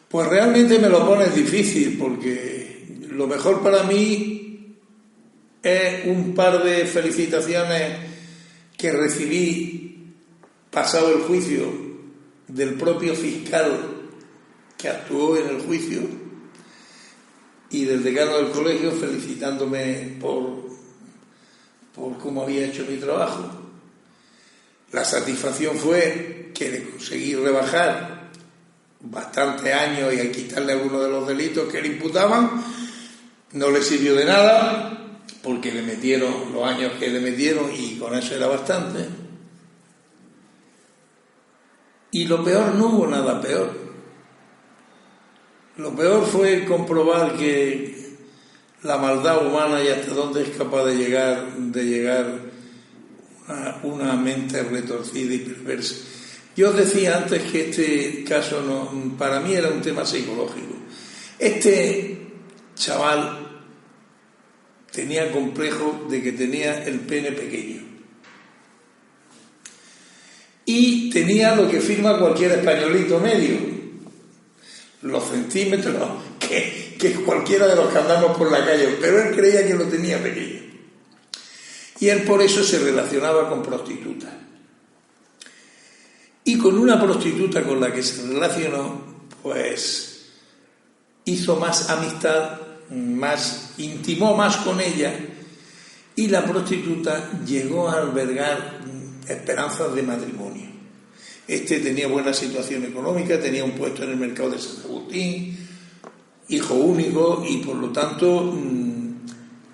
Pues realmente me lo pones difícil, porque lo mejor para mí es un par de felicitaciones que recibí pasado el juicio del propio fiscal que actuó en el juicio y del decano del colegio felicitándome por cómo había hecho mi trabajo. La satisfacción fue que le conseguí rebajar bastantes años y quitarle algunos de los delitos que le imputaban. No le sirvió de nada porque le metieron los años que le metieron y con eso era bastante. Y lo peor, no hubo nada peor. Lo peor fue comprobar que la maldad humana y hasta dónde es capaz de llegar una mente retorcida y perversa. Yo os decía antes que este caso para mí era un tema psicológico. Este chaval tenía complejo de que tenía el pene pequeño. Y tenía lo que firma cualquier españolito medio, los centímetros que cualquiera de los que andamos por la calle, pero él creía que lo tenía pequeño. Y él por eso se relacionaba con prostitutas. Y con una prostituta con la que se relacionó, pues hizo más amistad, intimó más con ella, y la prostituta llegó a albergar esperanzas de matrimonio. Este tenía buena situación económica, tenía un puesto en el mercado de San Agustín, hijo único, y por lo tanto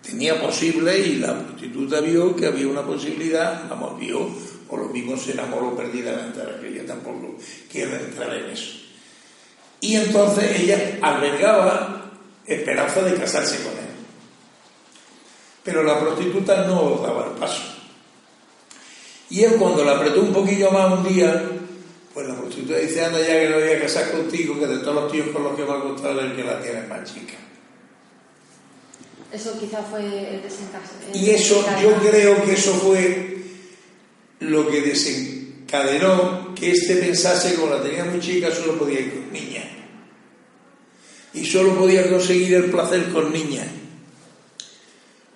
tenía posible, y la prostituta vio que había una posibilidad, o lo mismo se enamoró perdidamente, que ella tampoco quiere entrar en eso. Y entonces ella albergaba esperanza de casarse con él. Pero la prostituta no daba el paso. Y él, cuando la apretó un poquillo más un día, pues la prostituta dice: anda ya, que no voy a casar contigo, que de todos los tíos con los que me ha acostado el que la tiene más chica. Eso quizá fue el desencadenante. Y eso, yo creo que eso fue lo que desencadenó que pensase que como la tenía muy chica solo podía ir con niñas. Y solo podía conseguir el placer con niñas.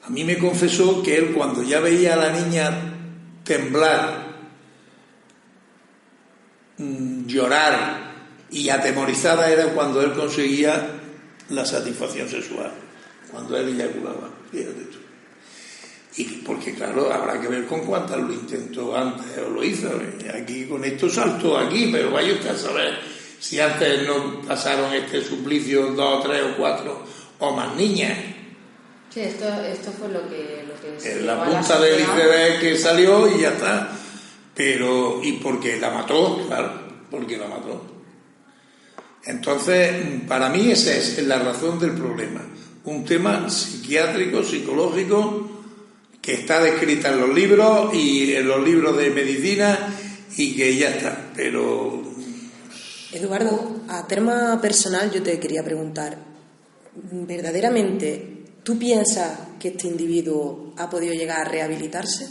A mí me confesó que él, cuando ya veía a la niña temblar, llorar y atemorizada, era cuando él conseguía la satisfacción sexual, cuando él eyaculaba, fíjate tú. Y porque claro, habrá que ver con cuántas lo intentó antes o lo hizo. Aquí con esto saltó aquí, pero vaya usted a saber si antes no pasaron este suplicio 2, 3 o 4 o más niñas. Sí, esto fue lo que en la punta del iceberg que salió y ya está. Pero, y porque la mató, claro, porque la mató. Entonces, para mí esa es la razón del problema. Un tema psiquiátrico, psicológico, que está descrita en los libros y en los libros de medicina y que ya está. Pero... Eduardo, a tema personal yo te quería preguntar, ¿verdaderamente tú piensas que este individuo ha podido llegar a rehabilitarse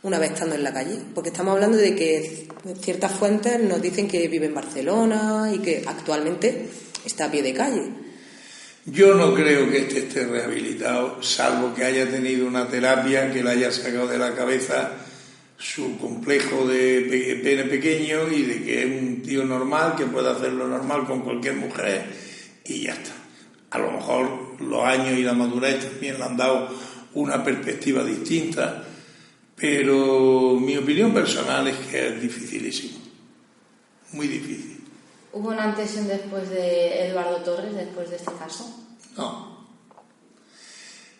una vez estando en la calle? Porque estamos hablando de que ciertas fuentes nos dicen que vive en Barcelona y que actualmente está a pie de calle. Yo no creo que esté rehabilitado, salvo que haya tenido una terapia que le haya sacado de la cabeza su complejo de pene pequeño y de que es un tío normal, que puede hacer lo normal con cualquier mujer y ya está. A lo mejor los años y la madurez también le han dado una perspectiva distinta, pero mi opinión personal es que es dificilísimo, muy difícil. ¿Hubo un antes y un después de Eduardo Torres después de este caso? No.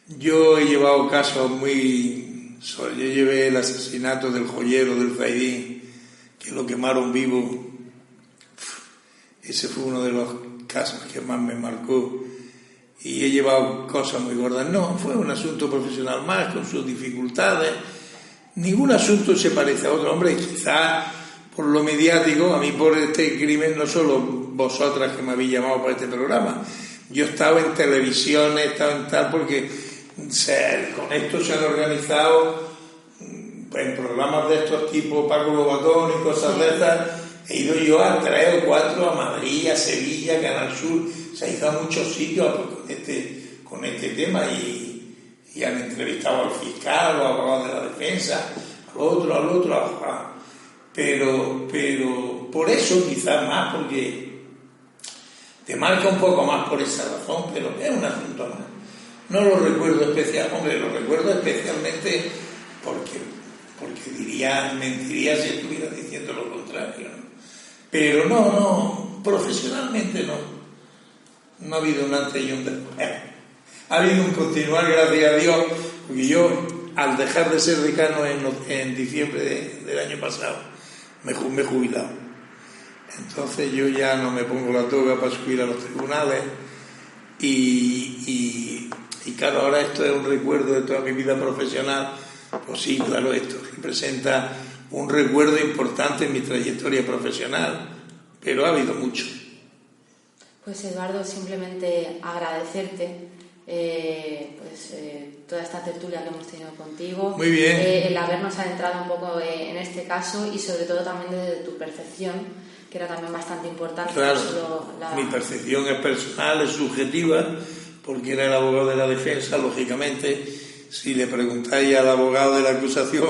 Yo he llevado casos muy... Yo llevé el asesinato del joyero del Zaidín, que lo quemaron vivo. Ese fue uno de los casos que más me marcó. Y he llevado cosas muy gordas. No, fue un asunto profesional más, con sus dificultades. Ningún asunto se parece a otro. Hombre, quizás por lo mediático, a mí por este crimen, no solo vosotras que me habéis llamado para este programa. Yo he estado en televisión, he estado en tal, porque con esto se han organizado en programas de estos tipos, Paco Lobatón y cosas de estas. He ido yo a 3 o 4, a Madrid, a Sevilla, Canal Sur. Se ha ido a muchos sitios con este tema y han entrevistado al fiscal, o al abogado de la defensa, al otro. Pero por eso quizás más, porque te marca un poco más por esa razón, pero es un asunto más. No lo recuerdo especialmente, lo recuerdo especialmente porque mentiría si estuviera diciendo lo contrario, ¿no? Pero no, profesionalmente no ha habido un antes y un después. Ha habido un continuar, gracias a Dios, porque yo, al dejar de ser decano en diciembre del año pasado, me he jubilado. Entonces yo ya no me pongo la toga para subir a los tribunales y claro, ahora esto es un recuerdo de toda mi vida profesional. Pues sí, claro, esto representa un recuerdo importante en mi trayectoria profesional, pero ha habido mucho. Pues Eduardo, simplemente agradecerte toda esta tertulia que hemos tenido contigo. Muy bien. El habernos adentrado un poco en este caso y sobre todo también desde tu percepción, que era también bastante importante. Claro, mi percepción es personal, es subjetiva, porque era el abogado de la defensa, lógicamente. Si le preguntáis al abogado de la acusación,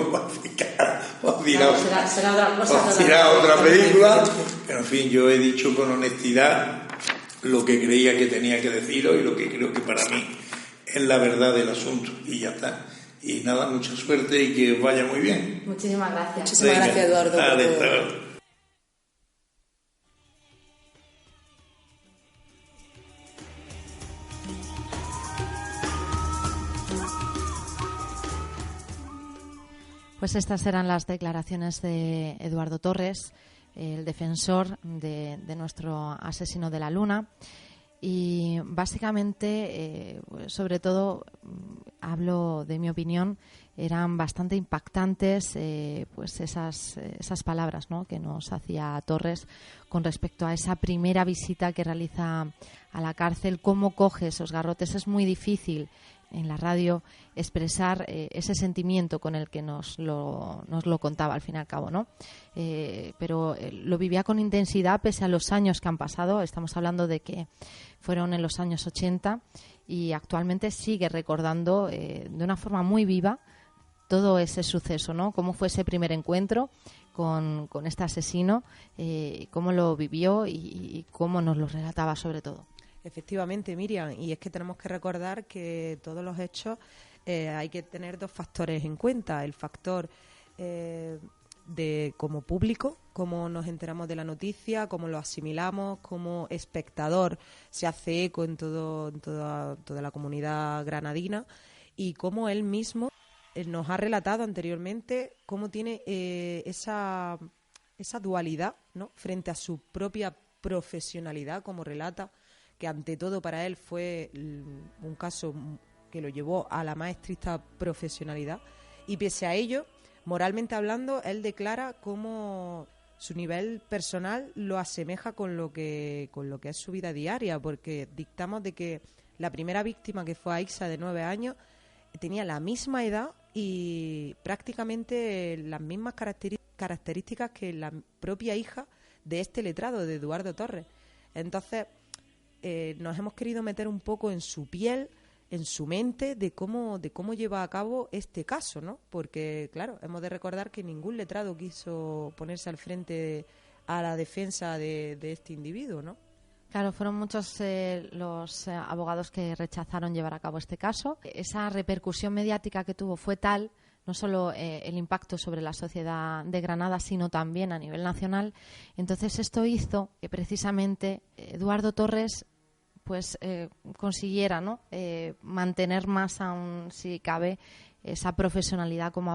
os dirá otra película. Pero en fin, yo he dicho con honestidad lo que creía que tenía que deciros y lo que creo que para mí es la verdad del asunto. Y ya está. Y nada, mucha suerte y que os vaya muy bien. Muchísimas gracias. Muchísimas gracias, Eduardo. Vale, Pues estas eran las declaraciones de Eduardo Torres, el defensor de nuestro asesino de la Luna. Y básicamente, sobre todo, hablo de mi opinión, eran bastante impactantes pues esas palabras, ¿no?, que nos hacía Torres con respecto a esa primera visita que realiza a la cárcel. Cómo coge esos garrotes. Es muy difícil en la radio expresar ese sentimiento con el que nos lo contaba al fin y al cabo, ¿no? Pero lo vivía con intensidad pese a los años que han pasado. Estamos hablando de que fueron en los años 80 y actualmente sigue recordando de una forma muy viva todo ese suceso, ¿no? Cómo fue ese primer encuentro con este asesino, cómo lo vivió y cómo nos lo relataba sobre todo. Efectivamente, Miriam, y es que tenemos que recordar que todos los hechos hay que tener dos factores en cuenta. El factor de como público, cómo nos enteramos de la noticia, cómo lo asimilamos, como espectador se hace eco en toda la comunidad granadina, y cómo él mismo nos ha relatado anteriormente cómo tiene esa dualidad, ¿no?, frente a su propia profesionalidad, como relata, que ante todo para él fue un caso que lo llevó a la más estricta profesionalidad, y pese a ello, moralmente hablando, él declara cómo su nivel personal lo asemeja con lo que es su vida diaria, porque dictamos de que la primera víctima, que fue Aixa, de 9 años, tenía la misma edad y prácticamente las mismas características que la propia hija de este letrado, de Eduardo Torres. Entonces, nos hemos querido meter un poco en su piel, en su mente, de cómo lleva a cabo este caso, ¿no? Porque, claro, hemos de recordar que ningún letrado quiso ponerse al frente a la defensa de este individuo, ¿no? Claro, fueron muchos los abogados que rechazaron llevar a cabo este caso. Esa repercusión mediática que tuvo fue tal, no solo el impacto sobre la sociedad de Granada, sino también a nivel nacional. Entonces esto hizo que precisamente Eduardo Torres pues consiguiera, ¿no?, mantener más aún, si cabe, esa profesionalidad como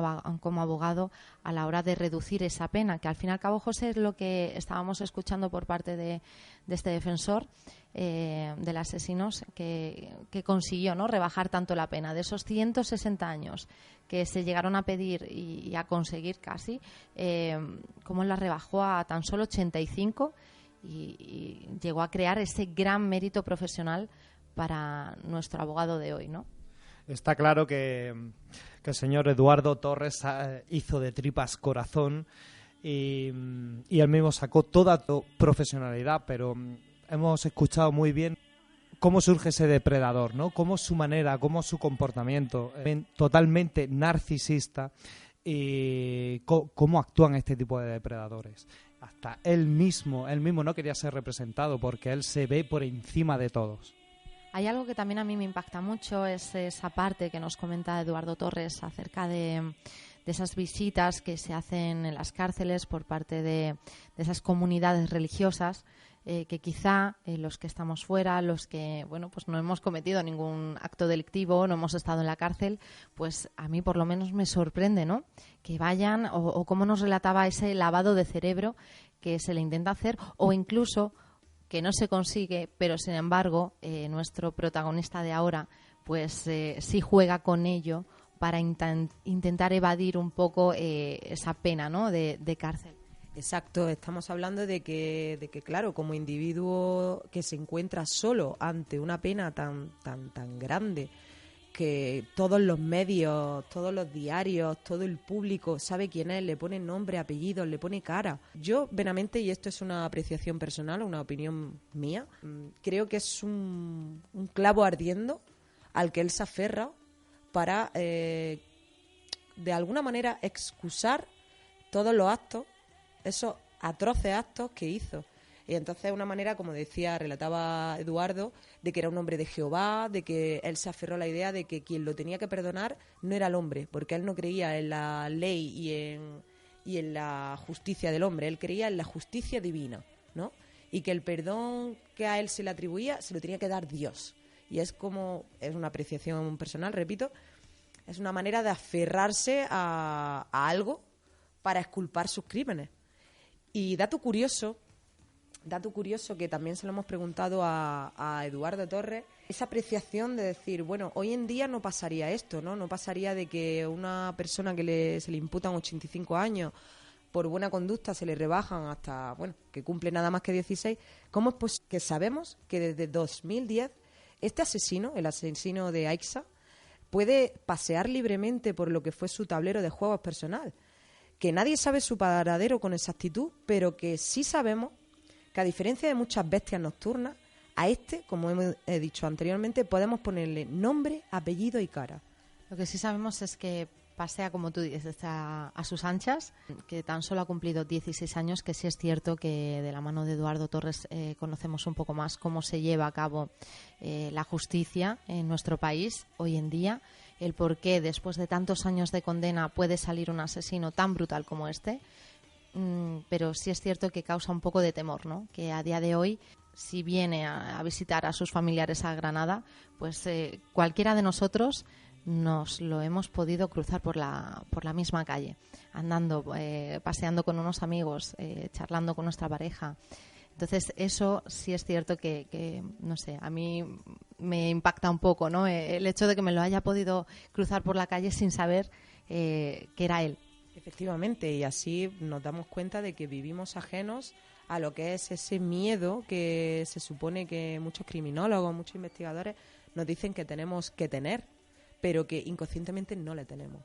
abogado a la hora de reducir esa pena, que al fin y al cabo, José, es lo que estábamos escuchando por parte de este defensor del asesino, que consiguió, ¿no?, rebajar tanto la pena de esos 160 años que se llegaron a pedir y a conseguir casi, cómo la rebajó a tan solo 85 y llegó a crear ese gran mérito profesional para nuestro abogado de hoy, ¿no? Está claro que el señor Eduardo Torres hizo de tripas corazón y él mismo sacó toda su profesionalidad, pero hemos escuchado muy bien cómo surge ese depredador, ¿no? Cómo su manera, cómo su comportamiento totalmente narcisista y cómo actúan este tipo de depredadores. Hasta él mismo no quería ser representado porque él se ve por encima de todos. Hay algo que también a mí me impacta mucho, es esa parte que nos comenta Eduardo Torres acerca de esas visitas que se hacen en las cárceles por parte de esas comunidades religiosas, que quizá los que estamos fuera, los que pues no hemos cometido ningún acto delictivo, no hemos estado en la cárcel, pues a mí por lo menos me sorprende, ¿no?, que vayan o cómo nos relataba ese lavado de cerebro que se le intenta hacer, o incluso que no se consigue, pero sin embargo nuestro protagonista de ahora pues sí juega con ello para intentar evadir un poco esa pena, ¿no?, de cárcel. Exacto, estamos hablando de que claro, como individuo que se encuentra solo ante una pena tan grande, que todos los medios, todos los diarios, todo el público sabe quién es, le pone nombre, apellidos, le pone cara. Yo, veramente, y esto es una apreciación personal, una opinión mía, creo que es un clavo ardiendo al que él se aferra para, de alguna manera, excusar todos los actos, esos atroces actos que hizo. Y entonces una manera, como decía, relataba Eduardo, de que era un hombre de Jehová, de que él se aferró a la idea de que quien lo tenía que perdonar no era el hombre, porque él no creía en la ley y en la justicia del hombre, él creía en la justicia divina, ¿no? Y que el perdón que a él se le atribuía se lo tenía que dar Dios. Y es una apreciación personal, repito, es una manera de aferrarse a algo para exculpar sus crímenes. Y dato curioso que también se lo hemos preguntado a Eduardo Torres, esa apreciación de decir, bueno, hoy en día no pasaría esto, ¿no? No pasaría de que una persona que se le imputan 85 años por buena conducta se le rebajan hasta, que cumple nada más que 16. ¿Cómo es posible que sabemos que desde 2010 este asesino, el asesino de Aixa, puede pasear libremente por lo que fue su tablero de juegos personal, que nadie sabe su paradero con exactitud, pero que sí sabemos que, a diferencia de muchas bestias nocturnas, a este, como he dicho anteriormente, podemos ponerle nombre, apellido y cara. Lo que sí sabemos es que pasea, como tú dices, a sus anchas, que tan solo ha cumplido 16 años, que sí es cierto que de la mano de Eduardo Torres conocemos un poco más cómo se lleva a cabo la justicia en nuestro país hoy en día, el por qué después de tantos años de condena puede salir un asesino tan brutal como este, pero sí es cierto que causa un poco de temor, ¿no? Que a día de hoy, si viene a visitar a sus familiares a Granada, pues cualquiera de nosotros nos lo hemos podido cruzar por la misma calle, andando, paseando con unos amigos, charlando con nuestra pareja. Entonces, eso sí es cierto que, no sé, a mí me impacta un poco, ¿no? El hecho de que me lo haya podido cruzar por la calle sin saber que era él. Efectivamente, y así nos damos cuenta de que vivimos ajenos a lo que es ese miedo que se supone que muchos criminólogos, muchos investigadores nos dicen que tenemos que tener, pero que inconscientemente no le tenemos.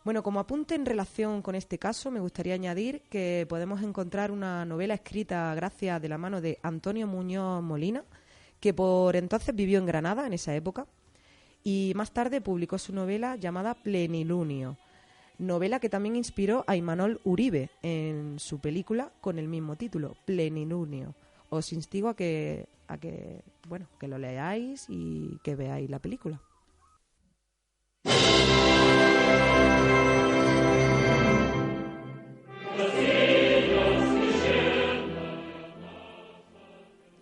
Bueno, como apunte en relación con este caso, me gustaría añadir que podemos encontrar una novela escrita gracias de la mano de Antonio Muñoz Molina, que por entonces vivió en Granada en esa época, y más tarde publicó su novela llamada Plenilunio, novela que también inspiró a Imanol Uribe en su película con el mismo título, Plenilunio. Os instigo a que lo leáis y que veáis la película.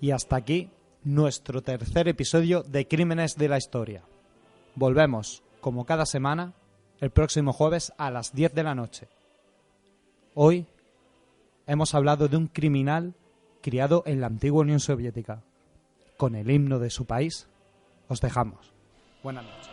Y hasta aquí nuestro tercer episodio de Crímenes de la Historia. Volvemos, como cada semana, el próximo jueves a las 10 de la noche. Hoy hemos hablado de un criminal criado en la antigua Unión Soviética. Con el himno de su país, os dejamos. Buenas noches.